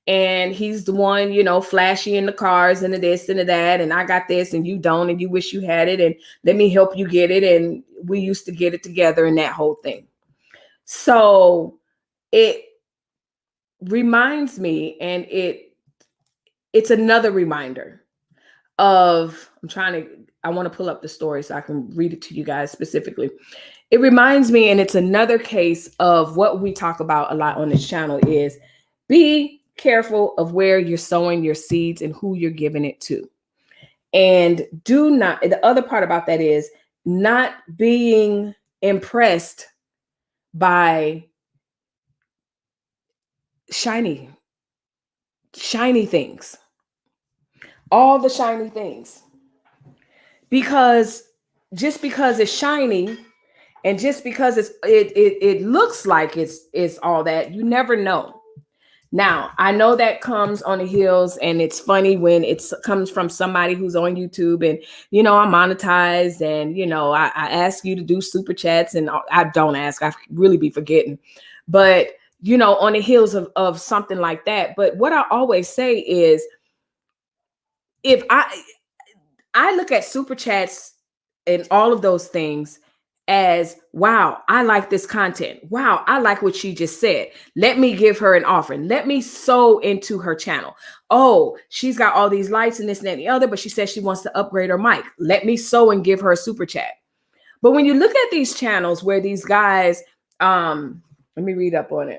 And he's the one, you know, flashy in the cars and the this and the that. And I got this and you don't, and you wish you had it. And let me help you get it. And we used to get it together and that whole thing. So it reminds me, and it's another reminder of, I want to pull up the story so I can read it to you guys specifically. It reminds me, and it's another case of what we talk about a lot on this channel is be careful of where you're sowing your seeds and who you're giving it to. And do not, the other part about that is not being impressed by shiny things, all the shiny things, because just because it's shiny and just because it looks like it's all that, you never know. Now, I know that comes on the heels, and it's funny when it comes from somebody who's on YouTube and, you know, I'm monetized and, you know, I ask you to do super chats and I don't ask, I really be forgetting, but, you know, on the heels of something like that. But what I always say is if I look at super chats and all of those things as, wow, I like this content. Wow, I like what she just said. Let me give her an offering. Let me sow into her channel. Oh, she's got all these lights and this and that and the other, but she says she wants to upgrade her mic. Let me sow and give her a super chat. But when you look at these channels where these guys, let me read up on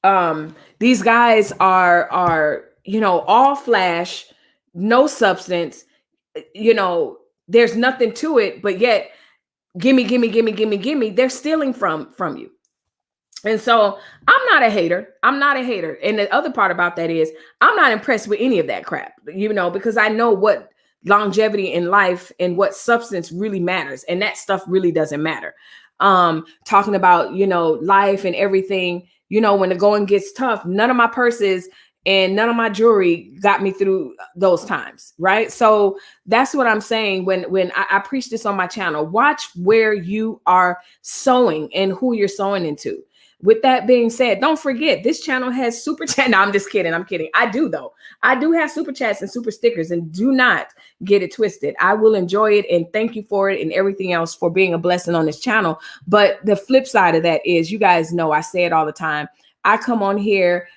it. These guys are, you know, all flash, no substance, you know, there's nothing to it, but yet gimme. They're stealing from you. And so I'm not a hater. And the other part about that is I'm not impressed with any of that crap, you know, because I know what longevity in life and what substance really matters. And that stuff really doesn't matter. Talking about, you know, life and everything, you know, when the going gets tough, none of my purses and none of my jewelry got me through those times, right? So that's what I'm saying when I preach this on my channel. Watch where you are sowing and who you're sowing into. with that being said, don't forget this channel has super chat. No, I'm just kidding. I'm kidding. I do though. I do have super chats and super stickers, and do not get it twisted. I will enjoy it and thank you for it and everything else for being a blessing on this channel. But the flip side of that is, you guys know I say it all the time. I come on here.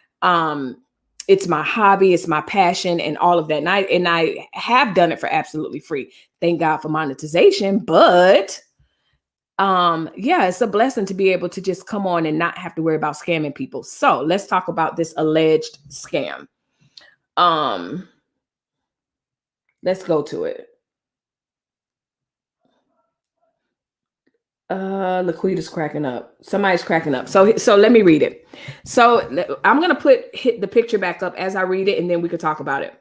It's my hobby, it's my passion, and all of that. And I have done it for absolutely free. Thank God for monetization, but yeah, it's a blessing to be able to just come on and not have to worry about scamming people. So let's talk about this alleged scam. Let's go to it. Laquita's cracking up. Somebody's cracking up. So let me read it. So I'm gonna hit the picture back up as I read it, and then we could talk about it.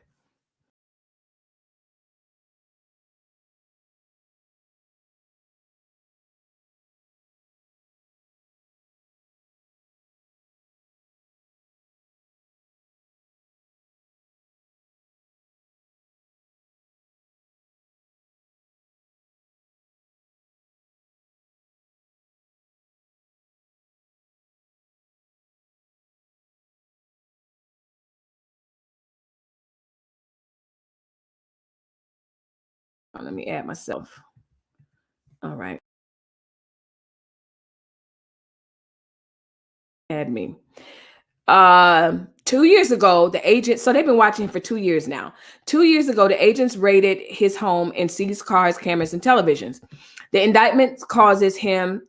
Let me add myself. All right. Add me. 2 years ago, the agent, so they've been watching for 2 years now. 2 years ago, the agents raided his home and seized cars, cameras, and televisions. The indictment accuses him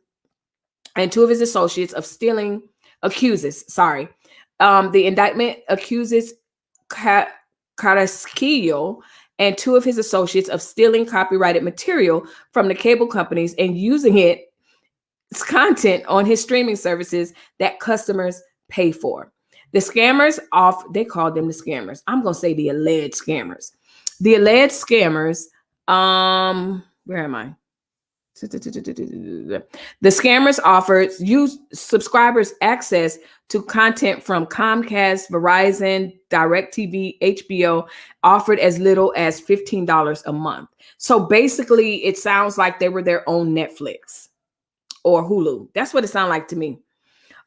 and two of his associates of stealing, the indictment accuses Carrasquillo and two of his associates of stealing copyrighted material from the cable companies and using its content on his streaming services that customers pay for. The scammers they called them the scammers. I'm going to say the alleged scammers. The alleged scammers, where am I? The scammers offered subscribers access to content from Comcast, Verizon, DirecTV, HBO, offered as little as $15 a month. So basically, it sounds like they were their own Netflix or Hulu. That's what it sounded like to me.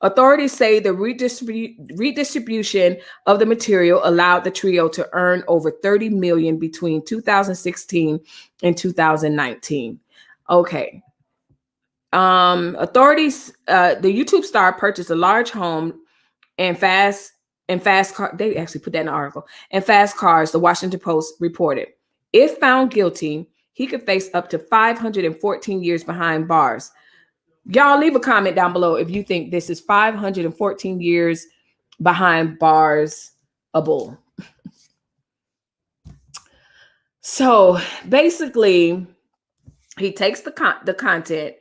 Authorities say the redistribution of the material allowed the trio to earn over $30 million between 2016 and 2019. Okay. Authorities, the YouTube star purchased a large home and fast car. They actually put that in the article. And fast cars, the Washington Post reported. If found guilty, he could face up to 514 years behind bars. Y'all leave a comment down below if you think this is 514 years behind bars a bull. So basically, he takes the content.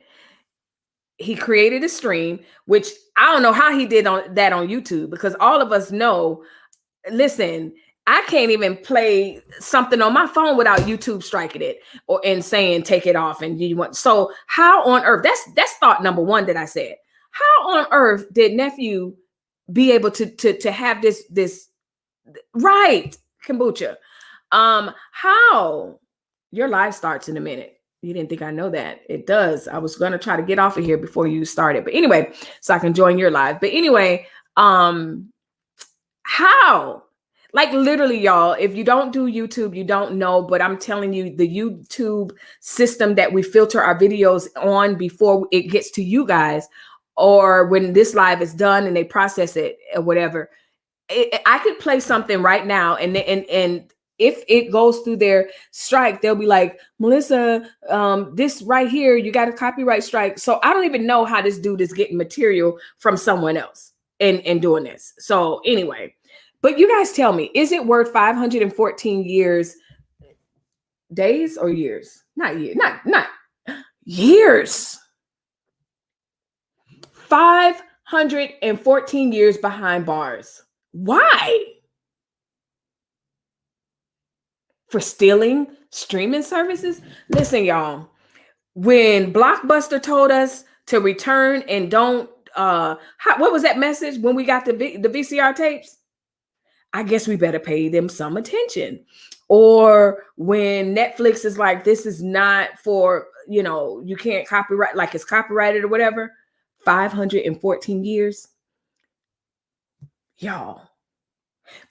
He created a stream, which I don't know how he did that on YouTube, because all of us know, listen, I can't even play something on my phone without YouTube striking it and saying take it off. And you want, so how on earth? That's thought number one that I said. How on earth did nephew be able to have this right kombucha? How? Your live starts in a minute. You didn't think I know that. It does. I was going to try to get off of here before you started. But anyway, so I can join your live. But anyway, how? Like literally, y'all, if you don't do YouTube, you don't know. But I'm telling you, the YouTube system that we filter our videos on before it gets to you guys, or when this live is done and they process it or whatever, I could play something right now and if it goes through their strike, they'll be like, Melissa, this right here, you got a copyright strike. So I don't even know how this dude is getting material from someone else and doing this. So anyway, but you guys tell me, is it worth 514 years, days or years? Not years, not years. 514 years behind bars. Why? For stealing streaming services? Listen, y'all, when Blockbuster told us to return and don't, what was that message when we got the VCR tapes? I guess we better pay them some attention. Or when Netflix is like, this is not for, you can't copyright, like it's copyrighted or whatever. 514 years. Y'all,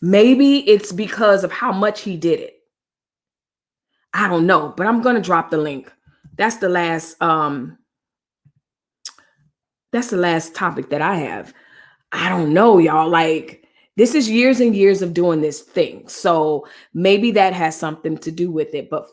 maybe it's because of how much he did it. I don't know, but I'm going to drop the link. That's the last topic that I have. I don't know, y'all. Like, this is years and years of doing this thing. So maybe that has something to do with it. But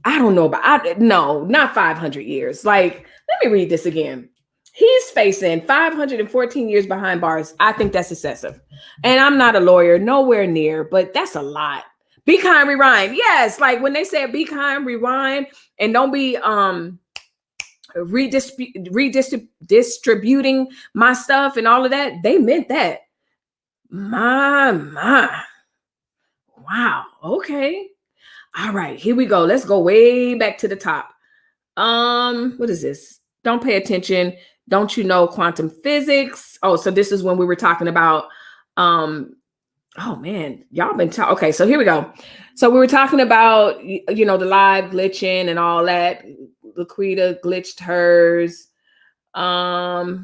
I don't know about, no, not 500 years. Like, let me read this again. He's facing 514 years behind bars. I think that's excessive. And I'm not a lawyer, nowhere near, but that's a lot. Be kind, rewind. Yes, like when they said be kind, rewind, and don't be redistributing my stuff and all of that. They meant that. My. Wow. Okay. All right, here we go. Let's go way back to the top. What is this? Don't pay attention. Don't you know quantum physics? Oh, so this is when we were talking about oh man, y'all been talking. Okay, so here we go. So we were talking about, the live glitching and all that. Laquita glitched hers. So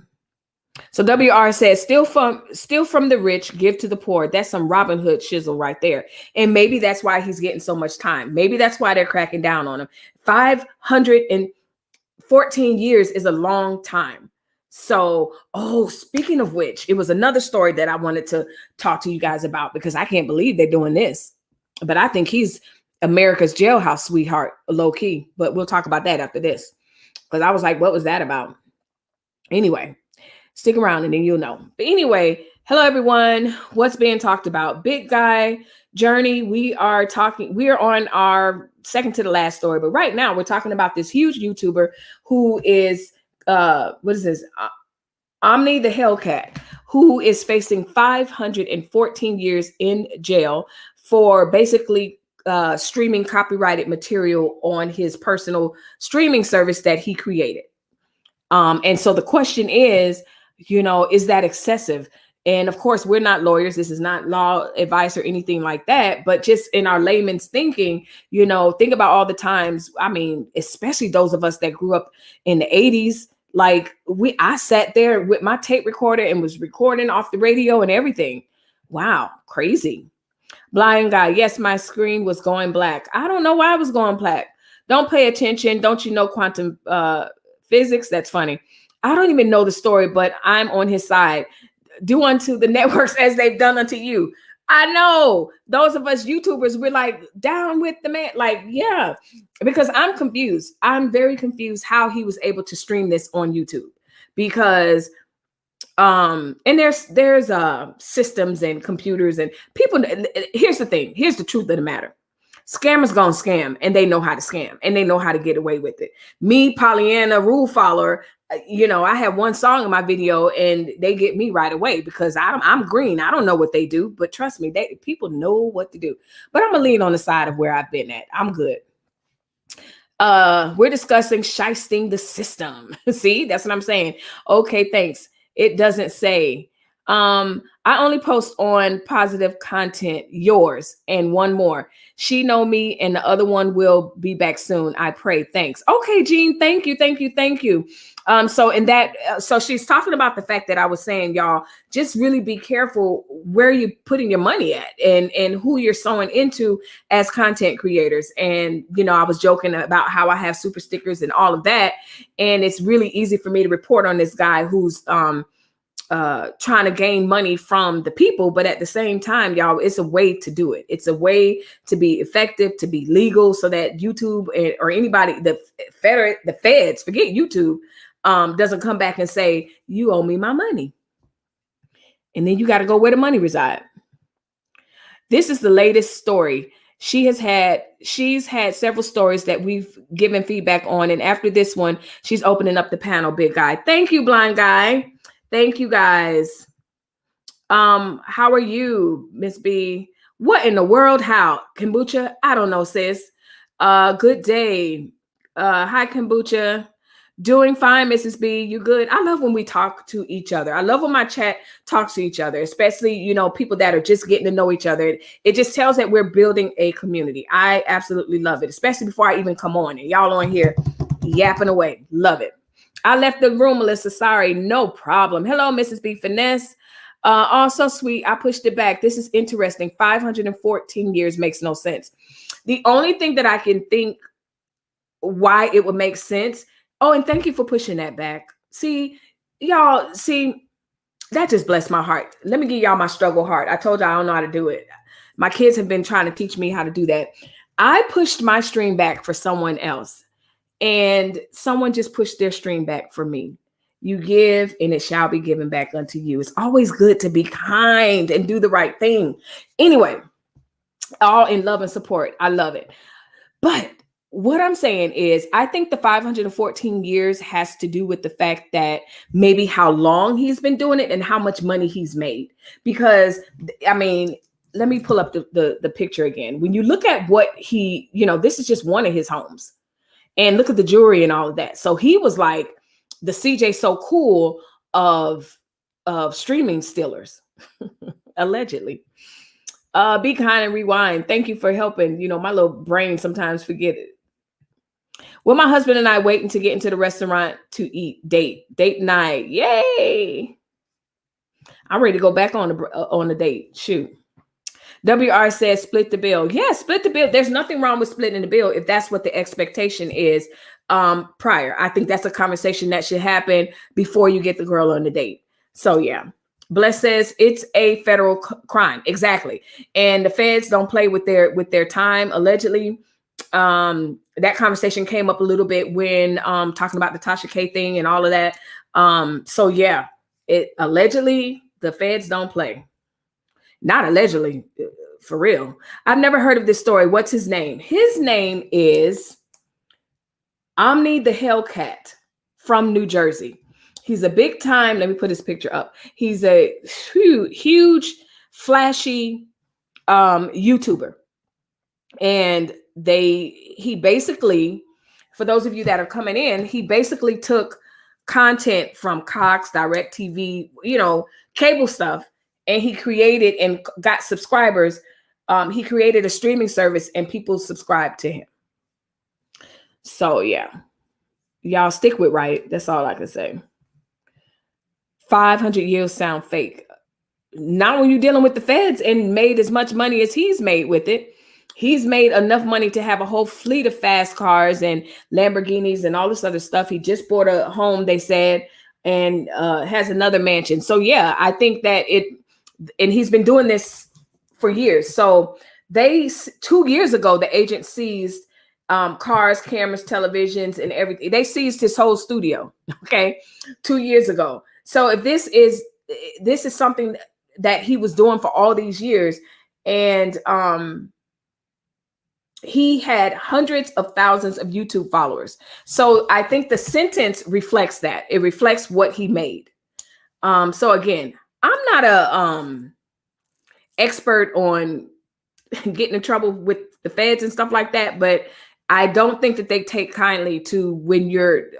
WR says, steal from the rich, give to the poor. That's some Robin Hood shizzle right there. And maybe that's why he's getting so much time. Maybe that's why they're cracking down on him. 514 years is a long time. So, speaking of which, it was another story that I wanted to talk to you guys about, because I can't believe they're doing this. But I think he's America's jailhouse sweetheart, low key. But we'll talk about that after this, because I was like, what was that about? Anyway, stick around and then you'll know. But anyway, hello, everyone. What's being talked about? Big guy journey. We are on our second to the last story. But right now we're talking about this huge YouTuber who is, what is this? Omni the Hellcat, who is facing 514 years in jail for basically streaming copyrighted material on his personal streaming service that he created. And so the question is, is that excessive? And of course, we're not lawyers. This is not law advice or anything like that. But just in our layman's thinking, think about all the times. I mean, especially those of us that grew up in the 80s. Like I sat there with my tape recorder and was recording off the radio and everything. Wow, crazy. Blind guy. Yes, my screen was going black. I don't know why it was going black. Don't pay attention. Don't you know quantum physics? That's funny. I don't even know the story, but I'm on his side. Do unto the networks as they've done unto you. I know those of us YouTubers, we're like down with the man. Like, yeah, because I'm confused. I'm very confused how he was able to stream this on YouTube, because and there's systems and computers and people. Here's the thing. Here's the truth of the matter. Scammers gonna scam, and they know how to scam, and they know how to get away with it. Me, Pollyanna, rule follower, I have one song in my video and they get me right away because I'm green. I don't know what they do, but trust me, people know what to do. But I'm gonna lean on the side of where I've been at. I'm good. We're discussing shysting the system. See, that's what I'm saying. Okay, thanks. It doesn't say. I only post on positive content, yours, and one more. She know me, and the other one will be back soon. I pray. Thanks. Okay, Jean. Thank you. So she's talking about the fact that I was saying, y'all, just really be careful where you're putting your money at and who you're sewing into as content creators. And, I was joking about how I have super stickers and all of that. And it's really easy for me to report on this guy who's, trying to gain money from the people, but at the same time, y'all, it's a way to do it. It's a way to be effective, to be legal, so that YouTube or anybody, the feds, forget YouTube, doesn't come back and say, you owe me my money. And then you got to go where the money resides. This is the latest story. She's had several stories that we've given feedback on. And after this one, she's opening up the panel, big guy. Thank you, blind guy. Thank you, guys. How are you, Miss B? What in the world? How? Kombucha? I don't know, sis. Good day. Hi, Kombucha. Doing fine, Mrs. B. You good? I love when we talk to each other. I love when my chat talks to each other, especially, people that are just getting to know each other. It just tells that we're building a community. I absolutely love it, especially before I even come on and y'all on here yapping away. Love it. I left the room, Melissa. Sorry, no problem. Hello, Mrs. B Finesse. Also sweet. I pushed it back. This is interesting. 514 years makes no sense. The only thing that I can think why it would make sense. Oh, and thank you for pushing that back. See, y'all, see, that just blessed my heart. Let me give y'all my struggle heart. I told y'all I don't know how to do it. My kids have been trying to teach me how to do that. I pushed my stream back for someone else, and someone just pushed their stream back for me. You give, and it shall be given back unto you. It's always good to be kind and do the right thing. Anyway, all in love and support. I love it. But what I'm saying is, I think the 514 years has to do with the fact that maybe how long he's been doing it and how much money he's made. Because, I mean, let me pull up the picture again. When you look at what he, this is just one of his homes. And look at the jewelry and all of that. So he was like the CJ So Cool of streaming stealers, allegedly. Be kind and rewind. Thank you for helping. My little brain sometimes forget it. Well, my husband and I waiting to get into the restaurant to eat. Date night. Yay. I'm ready to go back on the date. Shoot. WR says split the bill. Yeah, split the bill. There's nothing wrong with splitting the bill if that's what the expectation is prior. I think that's a conversation that should happen before you get the girl on the date. So yeah. Bless says it's a federal crime. Exactly. And the feds don't play with their time, allegedly. That conversation came up a little bit when talking about the Tasha K thing and all of that. So yeah, it allegedly the feds don't play. Not allegedly, for real. I've never heard of this story. What's his name? His name is Omni the Hellcat from New Jersey. He's a big time. Let me put his picture up. He's a huge, flashy YouTuber. And he basically, for those of you that are coming in, he basically took content from Cox, DirecTV, cable stuff, and he created and got subscribers. He created a streaming service and people subscribe to him. So yeah, y'all stick with right. That's all I can say. 500 years sound fake. Not when you're dealing with the feds and made as much money as he's made with it. He's made enough money to have a whole fleet of fast cars and Lamborghinis and all this other stuff. He just bought a home, they said, and has another mansion. So yeah, I think that and he's been doing this for years. So 2 years ago, the agent seized cars, cameras, televisions, and everything. They seized his whole studio. Okay. 2 years ago. So if this is something that he was doing for all these years, and he had hundreds of thousands of YouTube followers. So I think the sentence reflects that. It reflects what he made. So again, I'm not a expert on getting in trouble with the feds and stuff like that, but I don't think that they take kindly to when you're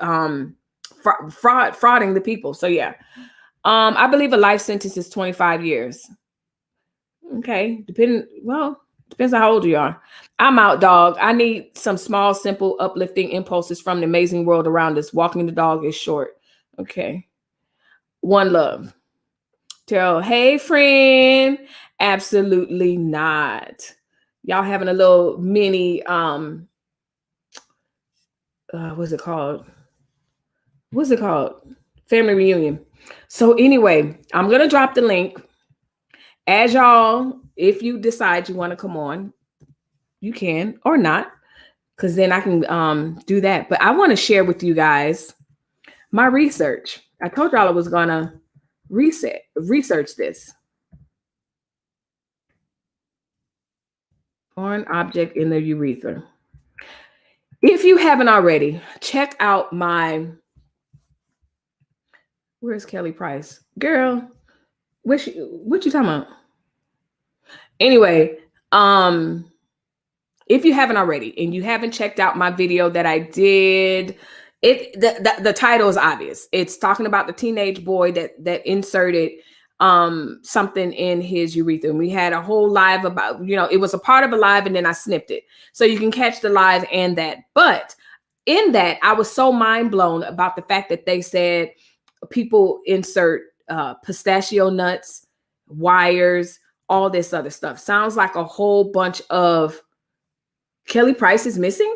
frauding the people. So yeah, I believe a life sentence is 25 years. Okay, depends on how old you are. I'm out, dog. I need some small, simple, uplifting impulses from the amazing world around us. Walking the dog is short. Okay. One love. Terrell, hey, friend. Absolutely not. Y'all having a little mini, what's it called? Family reunion. So anyway, I'm going to drop the link. As y'all, if you decide you want to come on, you can or not, because then I can do that. But I want to share with you guys my research. I told y'all I was going to research this. Foreign object in the urethra. If you haven't already, check out where's Kelly Price? Girl, what you talking about? Anyway, if you haven't already and you haven't checked out my video that I did, the title is obvious. It's talking about the teenage boy that inserted something in his urethra. And we had a whole live about, it was a part of a live and then I snipped it. So you can catch the live and that. But in that, I was so mind blown about the fact that they said people insert pistachio nuts, wires, all this other stuff. Sounds like a whole bunch of Kelly Price is missing.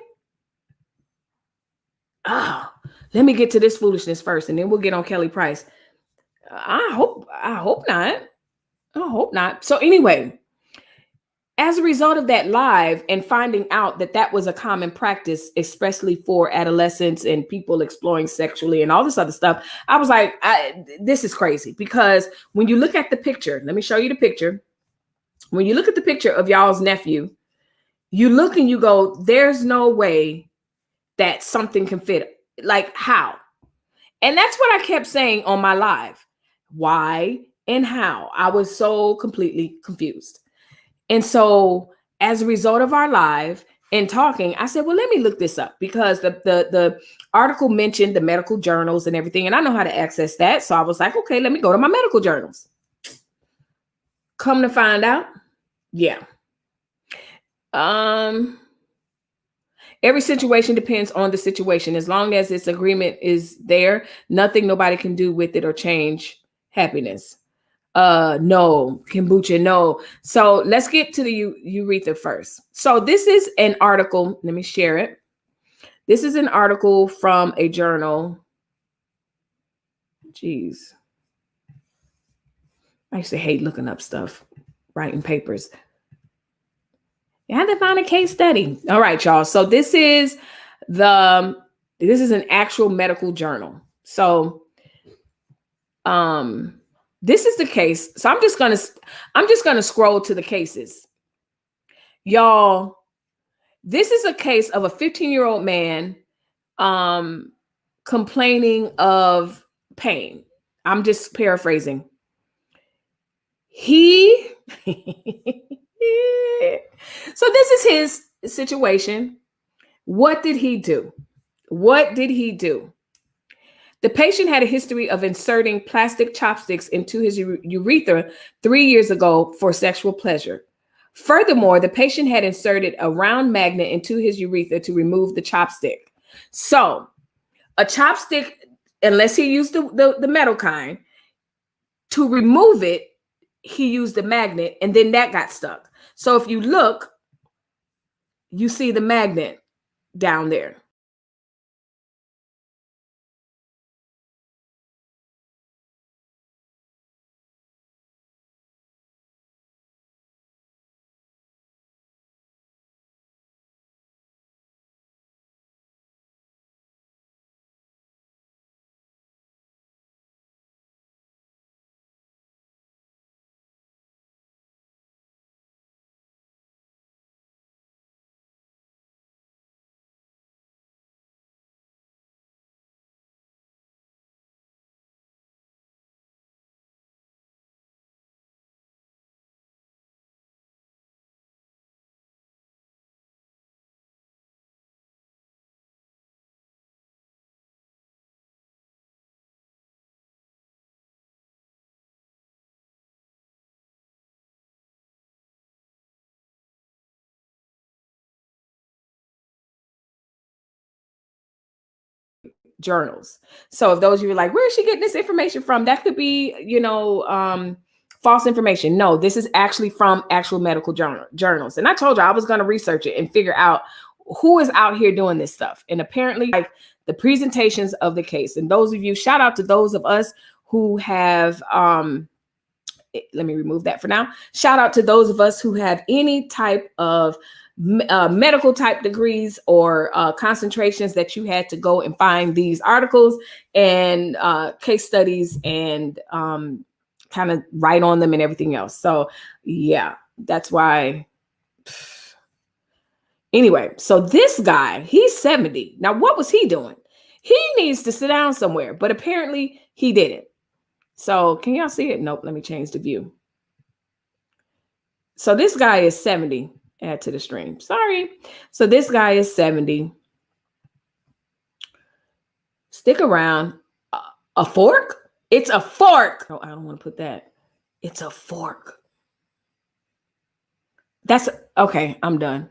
Oh, let me get to this foolishness first, and then we'll get on Kelly Price. I hope not. I hope not. So anyway, as a result of that live and finding out that that was a common practice, especially for adolescents and people exploring sexually and all this other stuff, I was like, this is crazy. Because when you look at the picture, let me show you the picture. When you look at the picture of y'all's nephew, you look and you go, there's no way that something can fit. Like, how? And that's what I kept saying on my live. Why and how? I was so completely confused. And so as a result of our live and talking, I said, well, let me look this up, because the article mentioned the medical journals and everything, and I know how to access that. So I was like, okay, let me go to my medical journals. Come to find out, yeah. Every situation depends on the situation. As long as its agreement is there, nothing nobody can do with it or change happiness. No, kombucha, no. So let's get to the urethra first. So this is an article. Let me share it. This is an article from a journal. Jeez. I used to hate looking up stuff, writing papers. You had to find a case study. All right, y'all. So this is an actual medical journal. So, this is the case. So I'm just gonna scroll to the cases. Y'all, this is a case of a 15-year-old man complaining of pain. I'm just paraphrasing. So this is his situation. What did he do? The patient had a history of inserting plastic chopsticks into his urethra 3 years ago for sexual pleasure. Furthermore, the patient had inserted a round magnet into his urethra to remove the chopstick. So a chopstick, unless he used the metal kind, to remove it, he used the magnet, and then that got stuck. So if you look, you see the magnet down there. Journals. So if those of you are like, where is she getting this information from? That could be, false information. No, this is actually from actual medical journals. And I told you I was going to research it and figure out who is out here doing this stuff. And apparently, like, the presentations of the case. And those of you, shout out to those of us who have, let me remove that for now. Shout out to those of us who have any type of medical type degrees or concentrations that you had to go and find these articles and case studies and kind of write on them and everything else. So yeah, that's why. Anyway, so this guy, he's 70. Now, what was he doing? He needs to sit down somewhere, but apparently he didn't. So can y'all see it? Nope. Let me change the view. So this guy is 70. Add to the stream. Sorry. So this guy is 70. Stick around. A fork? It's a fork. Oh, I don't want to put that. It's a fork. That's okay. I'm done.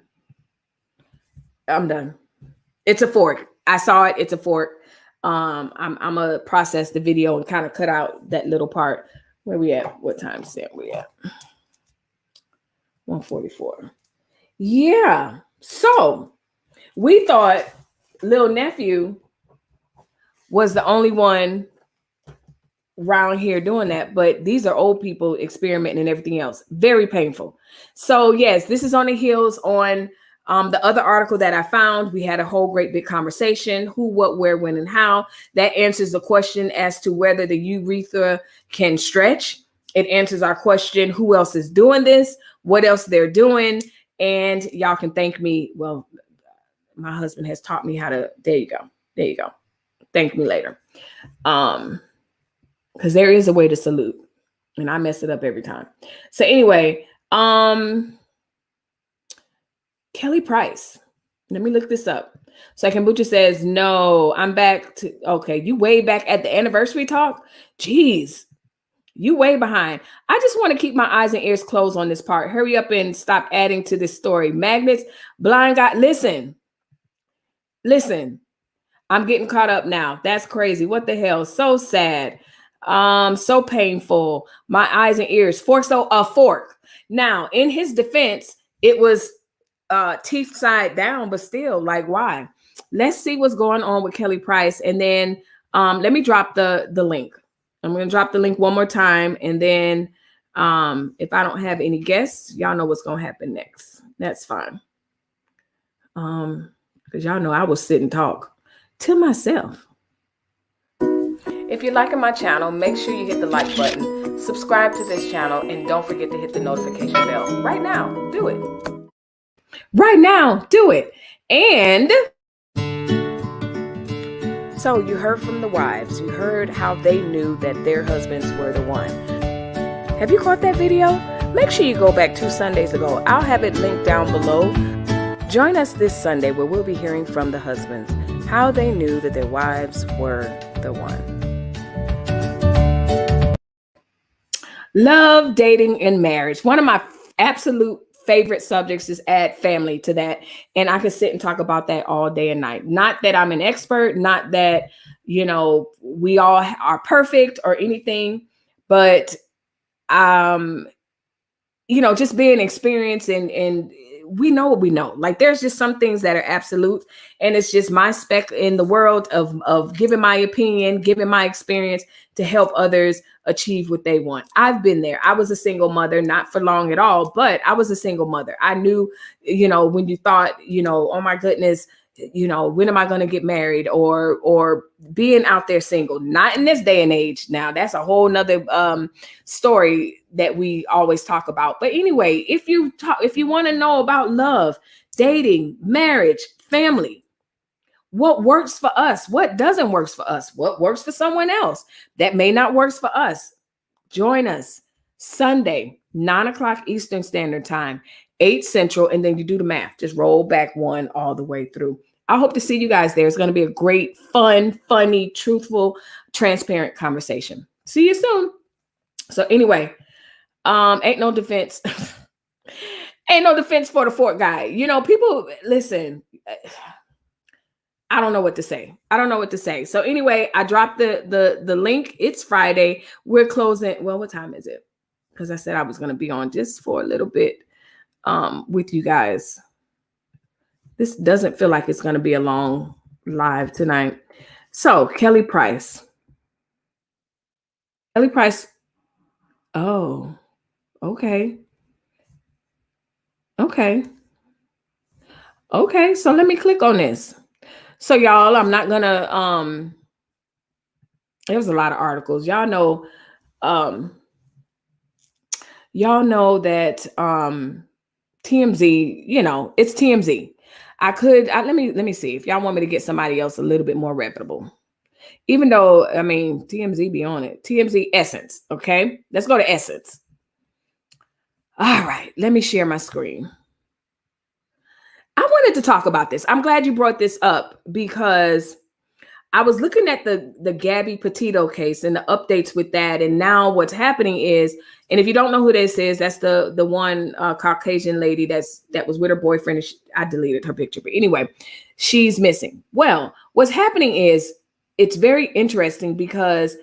It's a fork. I saw it. It's a fork. I'm gonna process the video and kind of cut out that little part. Where we at? What time stamp we at? 1:44. Yeah. So we thought little nephew was the only one around here doing that, but these are old people experimenting and everything else. Very painful. So yes, this is on the heels on the other article that I found. We had a whole great big conversation: who, what, where, when, and how. That answers the question as to whether the urethra can stretch. It answers our question: who else is doing this? What else they're doing? And y'all can thank me. Well, my husband has taught me how to. There you go. There you go. Thank me later. Because there is a way to salute, and I mess it up every time. So anyway, Kelly Price. Let me look this up. So Kombucha says, no, I'm back to, okay, you way back at the anniversary talk? Jeez, you way behind. I just want to keep my eyes and ears closed on this part. Hurry up and stop adding to this story. Magnets, blind guy, listen. I'm getting caught up now. That's crazy. What the hell? So sad. So painful. My eyes and ears. A fork. Now, in his defense, it was teeth side down, but still, like, why? Let's see what's going on with Kelly Price. And then let me drop the link. I'm going to drop the link one more time. And then if I don't have any guests, y'all know what's going to happen next. That's fine. Because y'all know I will sit and talk to myself. If you're liking my channel, make sure you hit the like button, subscribe to this channel, and don't forget to hit the notification bell. Right now, do it. Right now, do it. And so you heard from the wives. You heard how they knew that their husbands were the one. Have you caught that video? Make sure you go back 2 Sundays ago. I'll have it linked down below. Join us this Sunday where we'll be hearing from the husbands, how they knew that their wives were the one. Love, dating, and marriage. One of my absolute favorite subjects is add family to that. And I could sit and talk about that all day and night. Not that I'm an expert, not that, we all are perfect or anything, but, just being experienced and we know what we know. Like, there's just some things that are absolute, and it's just my spec in the world of giving my opinion, giving my experience to help others achieve what they want. I've been there. I was a single mother, not for long at all, but I was a single mother. I knew, when you thought, oh my goodness, when am I going to get married, or being out there single? Not in this day and age. Now that's a whole nother story that we always talk about. But anyway, if you want to know about love, dating, marriage, family, what works for us, what doesn't work for us, what works for someone else that may not work for us, join us Sunday, 9:00 Eastern Standard Time, 8 Central, and then you do the math. Just roll back 1 all the way through. I hope to see you guys there. It's going to be a great, fun, funny, truthful, transparent conversation. See you soon. So anyway, ain't no defense. Ain't no defense for the fork guy. People, listen, I don't know what to say. So anyway, I dropped the link. It's Friday. We're closing. Well, what time is it? Because I said I was going to be on just for a little bit with you guys. This doesn't feel like it's going to be a long live tonight. So Kelly Price. Oh, okay. So let me click on this. So y'all, I'm not gonna, there's a lot of articles. Y'all know that TMZ, it's TMZ. Let me see if y'all want me to get somebody else a little bit more reputable. Even though, TMZ be on it. TMZ Essence, okay? Let's go to Essence. All right, let me share my screen. I wanted to talk about this. I'm glad you brought this up because I was looking at the Gabby Petito case and the updates with that. And now what's happening is, and if you don't know who this is, that's the one Caucasian lady that was with her boyfriend. And I deleted her picture, but anyway, she's missing. Well, what's happening is it's very interesting because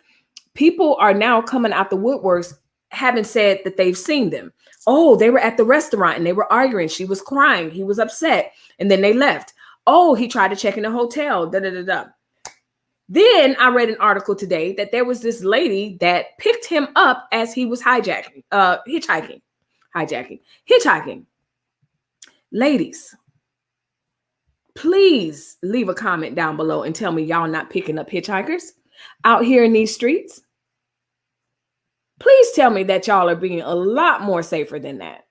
people are now coming out the woodworks, having said that they've seen them. Oh, they were at the restaurant and they were arguing. She was crying. He was upset. And then they left. Oh, he tried to check in the hotel. Da, da, da, da. Then I read an article today that there was this lady that picked him up as he was hitchhiking. Ladies, please leave a comment down below and tell me y'all not picking up hitchhikers out here in these streets. Please tell me that y'all are being a lot more safer than that.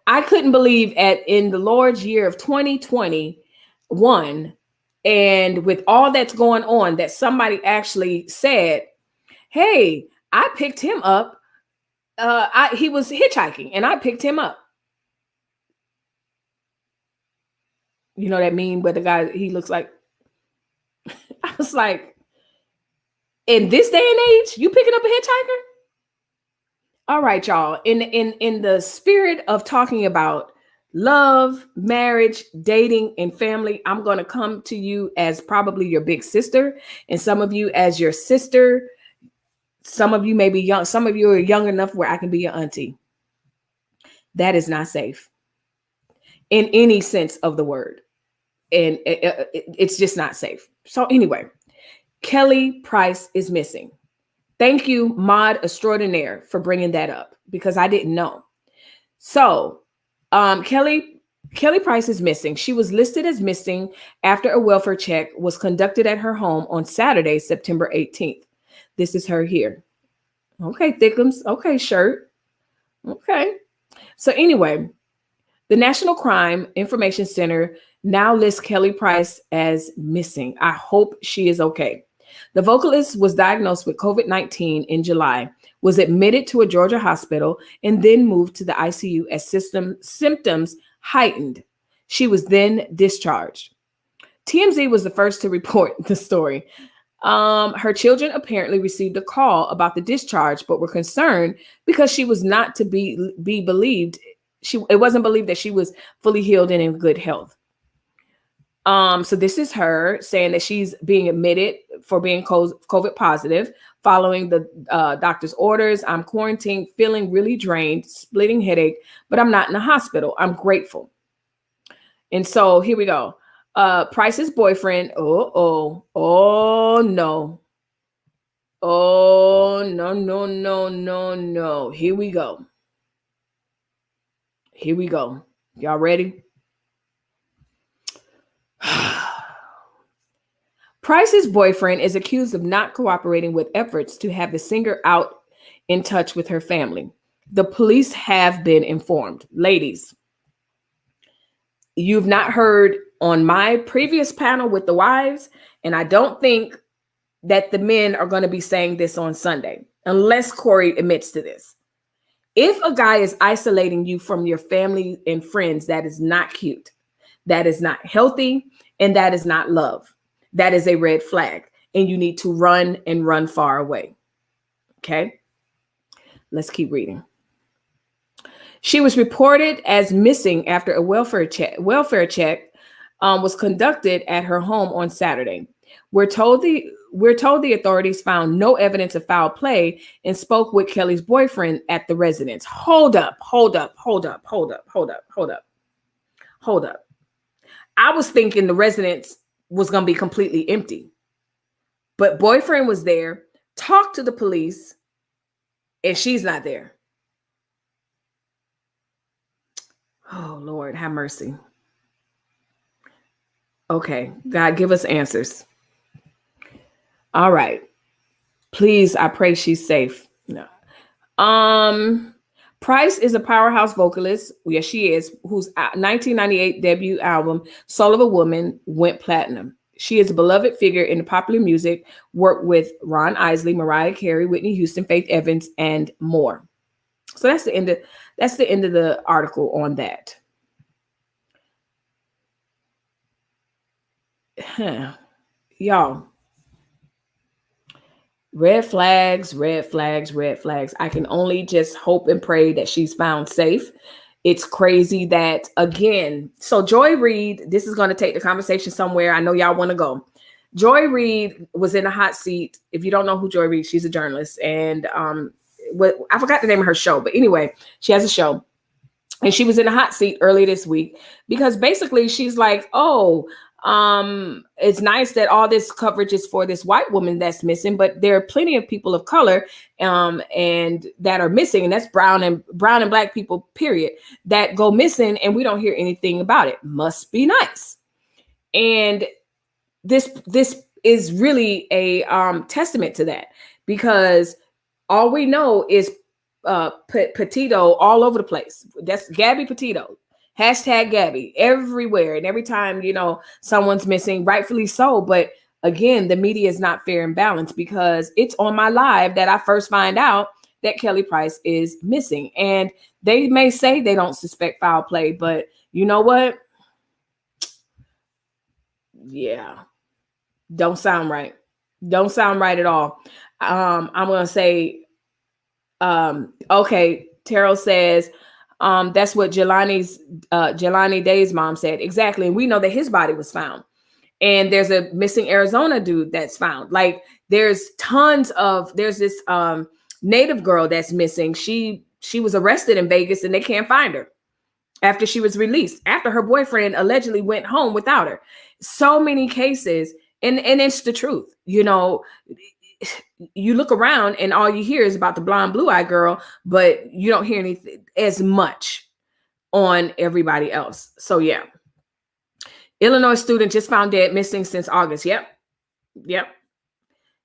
I couldn't believe in the Lord's year of 2021, and with all that's going on, that somebody actually said, hey, I picked him up. He was hitchhiking and I picked him up. You know that meme where the guy, he looks like, I was like, in this day and age, you picking up a hitchhiker? All right, y'all. In the spirit of talking about love, marriage, dating, and family, I'm going to come to you as probably your big sister, and some of you as your sister. Some of you may be young. Some of you are young enough where I can be your auntie. That is not safe in any sense of the word. And it's just not safe. So anyway, Kelly Price is missing. Thank you, Mod Extraordinaire, for bringing that up because I didn't know. So Kelly Price is missing. She was listed as missing after a welfare check was conducted at her home on Saturday, September 18th. This is her here. Okay, Thickums. Okay, shirt. Okay. So anyway, the National Crime Information Center now lists Kelly Price as missing. I hope she is okay. The vocalist was diagnosed with COVID-19 in July, was admitted to a Georgia hospital, and then moved to the ICU as symptoms heightened. She was then discharged. TMZ was the first to report the story. Her children apparently received a call about the discharge, but were concerned because she was not to be believed. It wasn't believed that she was fully healed and in good health. So this is her saying that she's being admitted for being COVID positive following the doctor's orders. I'm quarantined, feeling really drained, splitting headache, but I'm not in the hospital. I'm grateful. And so here we go. Price's boyfriend. Oh no. Oh, no. Here we go. Y'all ready? Price's boyfriend is accused of not cooperating with efforts to have the singer out in touch with her family. The police have been informed. Ladies, you've not heard on my previous panel with the wives, and I don't think that the men are going to be saying this on Sunday, unless Corey admits to this. If a guy is isolating you from your family and friends, that is not cute. That is not healthy, and that is not love. That is a red flag, and you need to run far away. Okay, let's keep reading. She was reported as missing after a welfare check was conducted at her home on Saturday. We're told the authorities found no evidence of foul play and spoke with Kelly's boyfriend at the residence. Hold up. I was thinking the residence was going to be completely empty, but boyfriend was there, talked to the police, and she's not there. Oh, Lord, have mercy. Okay, God, give us answers. All right. Please, I pray she's safe. No. Price is a powerhouse vocalist. Yes, she is. Whose 1998 debut album, Soul of a Woman, went platinum. She is a beloved figure in the popular music, worked with Ron Isley, Mariah Carey, Whitney Houston, Faith Evans, and more. So that's the end of the article on that. Y'all, Red flags, red flags, red flags. I can only just hope and pray that she's found safe. It's crazy that, again, so Joy Reid, this is going to take the conversation somewhere. I know y'all want to go. Joy Reid was in a hot seat. If you don't know who Joy Reid, she's a journalist. And I forgot the name of her show. But anyway, she has a show. And she was in a hot seat earlier this week because basically she's like, oh, it's nice that all this coverage is for this white woman that's missing, but there are plenty of people of color and that are missing, and that's brown and black people, period, that go missing, and we don't hear anything about it. Must be nice. And this is really a testament to that, because all we know is Petito all over the place. That's Gabby Petito. Hashtag Gabby everywhere. And every time, someone's missing, rightfully so. But again, the media is not fair and balanced, because it's on my live that I first find out that Kelly Price is missing. And they may say they don't suspect foul play, but you know what? Yeah. Don't sound right. Don't sound right at all. I'm going to say, okay, Terrell says, that's what Jelani Day's mom said. Exactly. And we know that his body was found. And there's a missing Arizona dude that's found. Like, there's this native girl that's missing. She was arrested in Vegas and they can't find her after she was released, after her boyfriend allegedly went home without her. So many cases. And it's the truth. You look around and all you hear is about the blonde blue-eyed girl, but you don't hear anything as much on everybody else. So yeah. Illinois student just found dead, missing since August. Yep.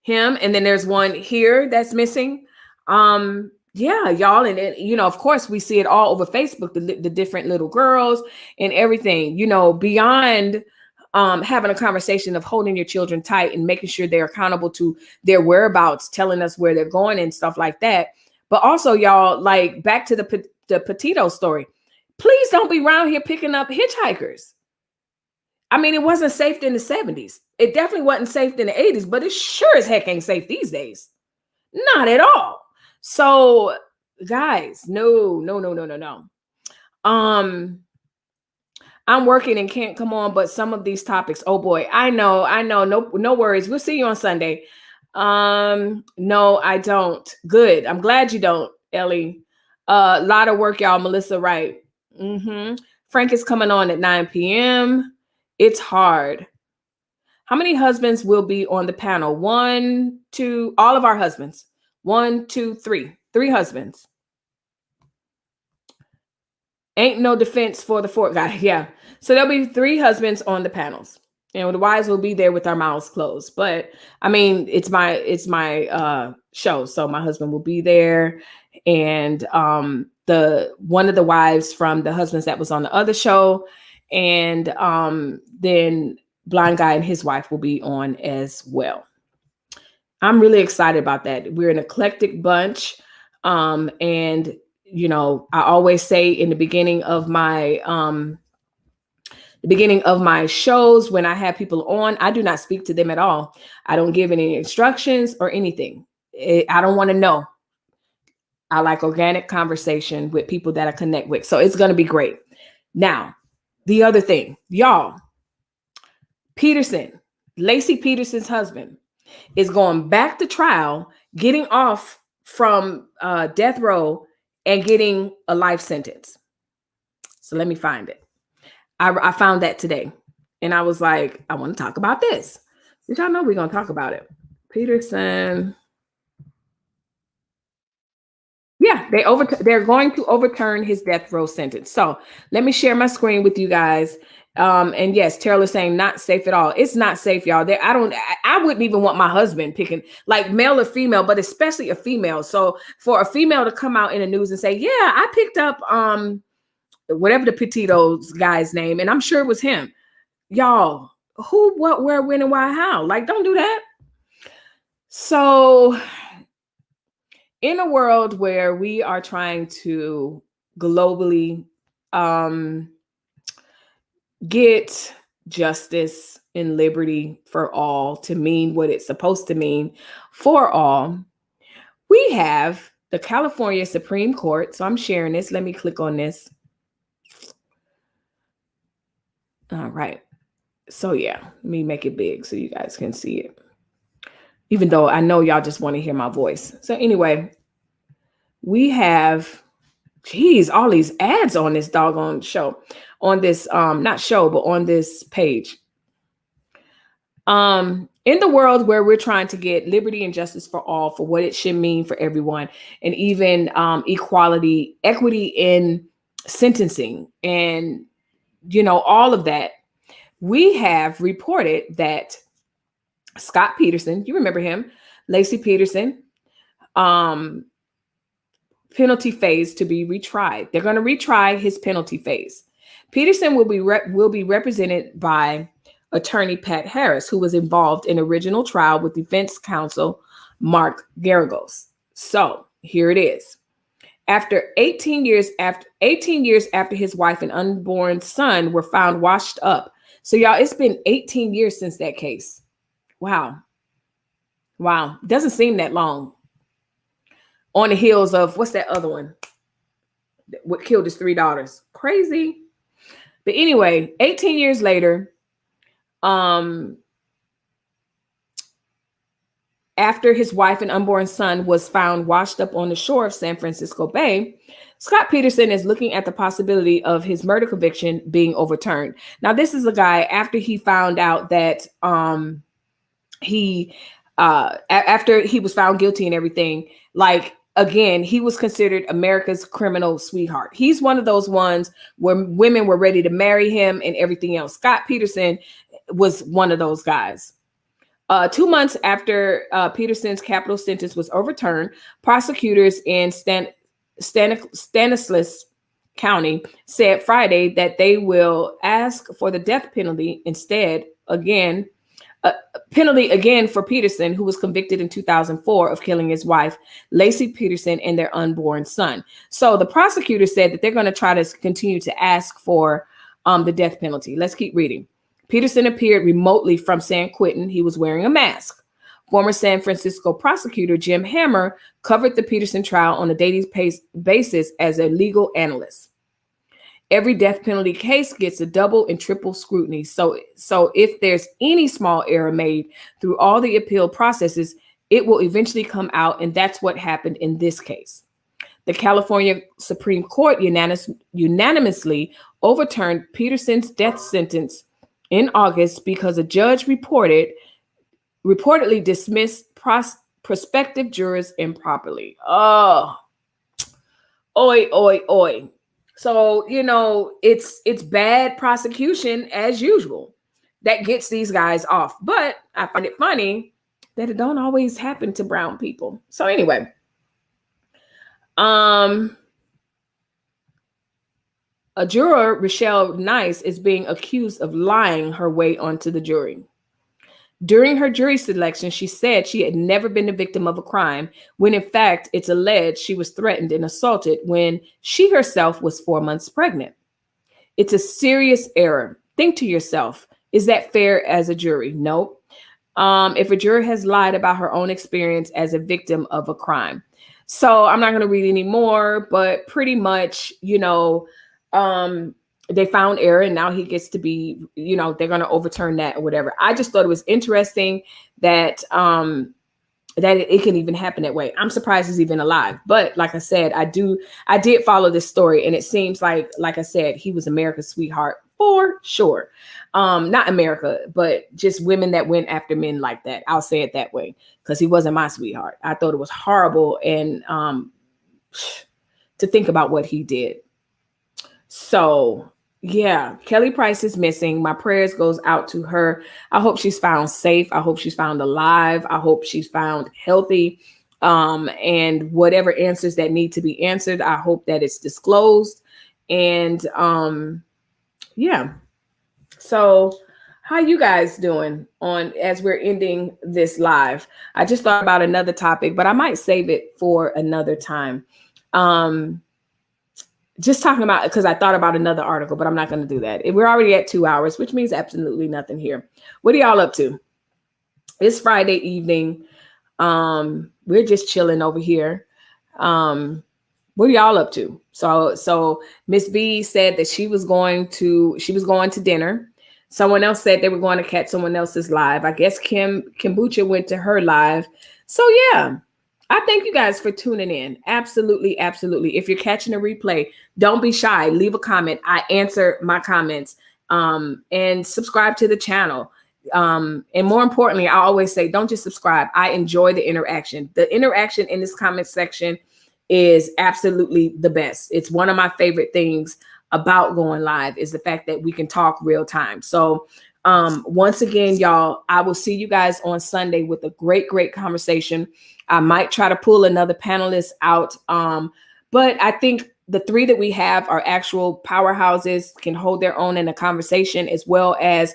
Him. And then there's one here that's missing. Yeah, y'all. And of course we see it all over Facebook, the different little girls and everything, beyond having a conversation of holding your children tight and making sure they're accountable to their whereabouts, telling us where they're going and stuff like that. But also, y'all, like, back to the Petito story, please don't be around here picking up hitchhikers. I mean, it wasn't safe in the 70s. It definitely wasn't safe in the 80s, but it sure as heck ain't safe these days. Not at all. So, guys, no. I'm working and can't come on, but some of these topics, oh boy, I know. No worries. We'll see you on Sunday. No, I don't. Good. I'm glad you don't, Ellie. A lot of work, y'all. Melissa, right. Frank is coming on at 9 p.m. It's hard. How many husbands will be on the panel? 1, 2, all of our husbands. 1, 2, 3. 3 husbands. Ain't no defense for the fourth guy. Yeah. So there'll be 3 husbands on the panels. And the wives will be there with our mouths closed. But I mean, it's my show. So my husband will be there. And one of the wives from the husbands that was on the other show. And then Blind Guy and his wife will be on as well. I'm really excited about that. We're an eclectic bunch. And I always say in the beginning of my shows, when I have people on, I do not speak to them at all. I don't give any instructions or anything. I don't want to know. I like organic conversation with people that I connect with. So it's going to be great. Now, the other thing, y'all, Lacey Peterson's husband, is going back to trial, getting off from death row and getting a life sentence. So let me find it. I found that today. And I was like, I want to talk about this. Did y'all know we're going to talk about it? Peterson. Yeah, they're going to overturn his death row sentence. So let me share my screen with you guys. And yes, Terrell is saying not safe at all. It's not safe, y'all. I wouldn't even want my husband picking, like, male or female, but especially a female. So for a female to come out in the news and say, yeah, I picked up whatever the Petito's guy's name, and I'm sure it was him. Y'all, who, what, where, when, and why, how? Like, don't do that. So in a world where we are trying to globally get justice and liberty for all to mean what it's supposed to mean for all, we have the California Supreme Court. So I'm sharing this. Let me click on this. All right. So yeah, let me make it big so you guys can see it. Even though I know y'all just want to hear my voice. So anyway, we have, geez, all these ads on this doggone show, on this, not show, but on this page. In the world where we're trying to get liberty and justice for all, for what it should mean for everyone, and even equality, equity in sentencing, and all of that, we have reported that Scott Peterson, you remember him, Laci Peterson, penalty phase to be retried. They're going to retry his penalty phase. Peterson will be represented by attorney Pat Harris, who was involved in original trial with defense counsel Mark Geragos. So here it is. After 18 years after his wife and unborn son were found washed up. So y'all, it's been 18 years since that case. Wow. Doesn't seem that long. On the heels of, what's that other one? What killed his 3 daughters? Crazy. But anyway, 18 years later, after his wife and unborn son was found washed up on the shore of San Francisco Bay, Scott Peterson is looking at the possibility of his murder conviction being overturned. Now, this is a guy after he found out that after he was found guilty and everything, like, again, he was considered America's criminal sweetheart. He's one of those ones where women were ready to marry him and everything else. Scott Peterson was one of those guys. 2 months after Peterson's capital sentence was overturned, prosecutors in Stanislaus County said Friday that they will ask for the death penalty instead, penalty again for Peterson, who was convicted in 2004 of killing his wife, Laci Peterson, and their unborn son. So the prosecutor said that they're going to try to continue to ask for the death penalty. Let's keep reading. Peterson appeared remotely from San Quentin. He was wearing a mask. Former San Francisco prosecutor Jim Hammer covered the Peterson trial on a daily basis as a legal analyst. Every death penalty case gets a double and triple scrutiny. So if there's any small error made through all the appeal processes, it will eventually come out. And that's what happened in this case. The California Supreme Court unanimously overturned Peterson's death sentence in August because a judge reportedly dismissed prospective jurors improperly. Oh, oi. So, it's bad prosecution as usual that gets these guys off. But I find it funny that it don't always happen to brown people. So anyway, a juror, Rochelle Nice, is being accused of lying her way onto the jury. During her jury selection, she said she had never been the victim of a crime, when in fact, it's alleged she was threatened and assaulted when she herself was 4 months pregnant. It's a serious error. Think to yourself, is that fair as a jury? Nope. If a juror has lied about her own experience as a victim of a crime. So I'm not going to read any more, but pretty much, they found error and now he gets to be, they're going to overturn that or whatever. I just thought it was interesting that that it can even happen that way. I'm surprised he's even alive. But like I said, I did follow this story, and it seems like I said, he was America's sweetheart for sure. Not America, but just women that went after men like that. I'll say it that way, because he wasn't my sweetheart. I thought it was horrible, and to think about what he did. So yeah, Kelly Price is missing. My prayers goes out to her. I hope she's found safe. I hope she's found alive. I hope she's found healthy. And whatever answers that need to be answered, I hope that it's disclosed. And yeah. So how you guys doing as we're ending this live? I just thought about another topic, but I might save it for another time. just talking about, because I thought about another article, but I'm not going to do that. We're already at 2 hours, which means absolutely nothing here. What are y'all up to? It's Friday evening. We're just chilling over here. What are y'all up to? So Miss B said that she was going to dinner. Someone else said they were going to catch someone else's live. I guess Kimbucha went to her live. So yeah, I thank you guys for tuning in. Absolutely, absolutely. If you're catching a replay, don't be shy. Leave a comment. I answer my comments. And subscribe to the channel. And more importantly, I always say, don't just subscribe. I enjoy the interaction. The interaction in this comment section is absolutely the best. It's one of my favorite things about going live, is the fact that we can talk real time. So once again, y'all, I will see you guys on Sunday with a great conversation. I might try to pull another panelist out. But I think the three that we have are actual powerhouses, can hold their own in a conversation, as well as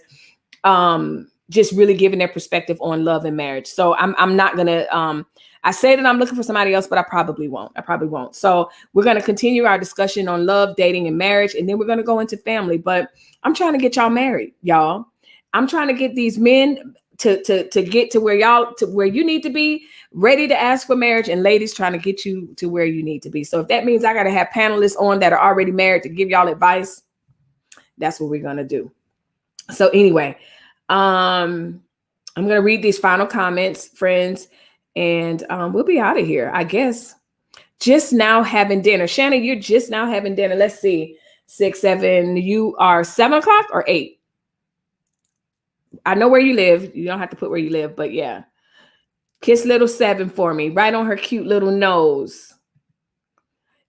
just really giving their perspective on love and marriage. So I'm not gonna I say that I'm looking for somebody else, but I probably won't. So we're gonna continue our discussion on love, dating, and marriage, and then we're gonna go into family. But I'm trying to get y'all married, y'all. I'm trying to get these men to get to where you need to be, ready to ask for marriage, and ladies trying to get you to where you need to be. So if that means I gotta have panelists on that are already married to give y'all advice, that's what we're gonna do. So anyway, I'm going to read these final comments, friends, and we'll be out of here, I guess. Just now having dinner. Shannon, you're just now having dinner. Let's see. 6, 7. You are 7 o'clock or 8? I know where you live. You don't have to put where you live, but yeah. Kiss little 7 for me, right on her cute little nose.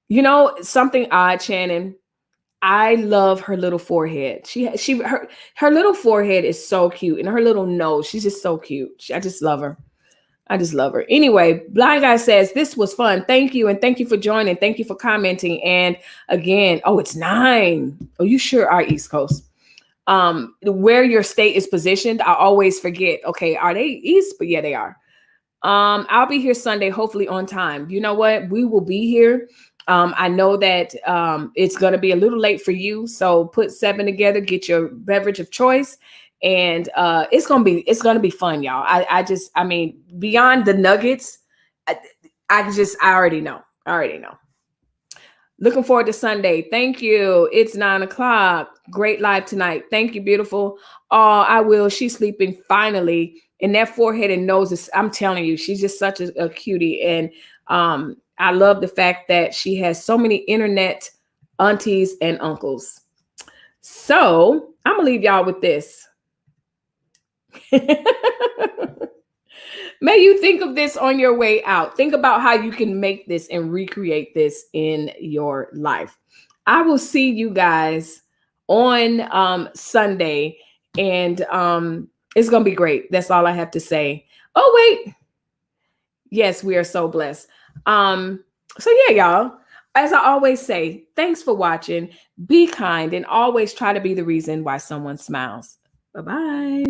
You know, something odd, Shannon. I love her little forehead. Her little forehead is so cute, and her little nose, she's just so cute. I just love her. Anyway, Blind Guy says, this was fun. Thank you. And thank you for joining. Thank you for commenting. And again, it's 9. Oh, you sure are East Coast. Where your state is positioned, I always forget. Okay, are they East? But yeah, they are. I'll be here Sunday, hopefully on time. You know what? We will be here. I know that it's going to be a little late for you. So put 7 together, get your beverage of choice. And it's going to be fun, y'all. I mean, beyond the nuggets, I already know. Looking forward to Sunday. Thank you. It's 9 o'clock. Great live tonight. Thank you, beautiful. Oh, I will. She's sleeping finally. And that forehead and nose is, I'm telling you, she's just such a cutie. And I love the fact that she has so many internet aunties and uncles. So I'm going to leave y'all with this. May you think of this on your way out. Think about how you can make this and recreate this in your life. I will see you guys on Sunday, and it's going to be great. That's all I have to say. Oh, wait. Yes, we are so blessed. So yeah, y'all, as I always say, thanks for watching. Be kind and always try to be the reason why someone smiles. Bye-bye.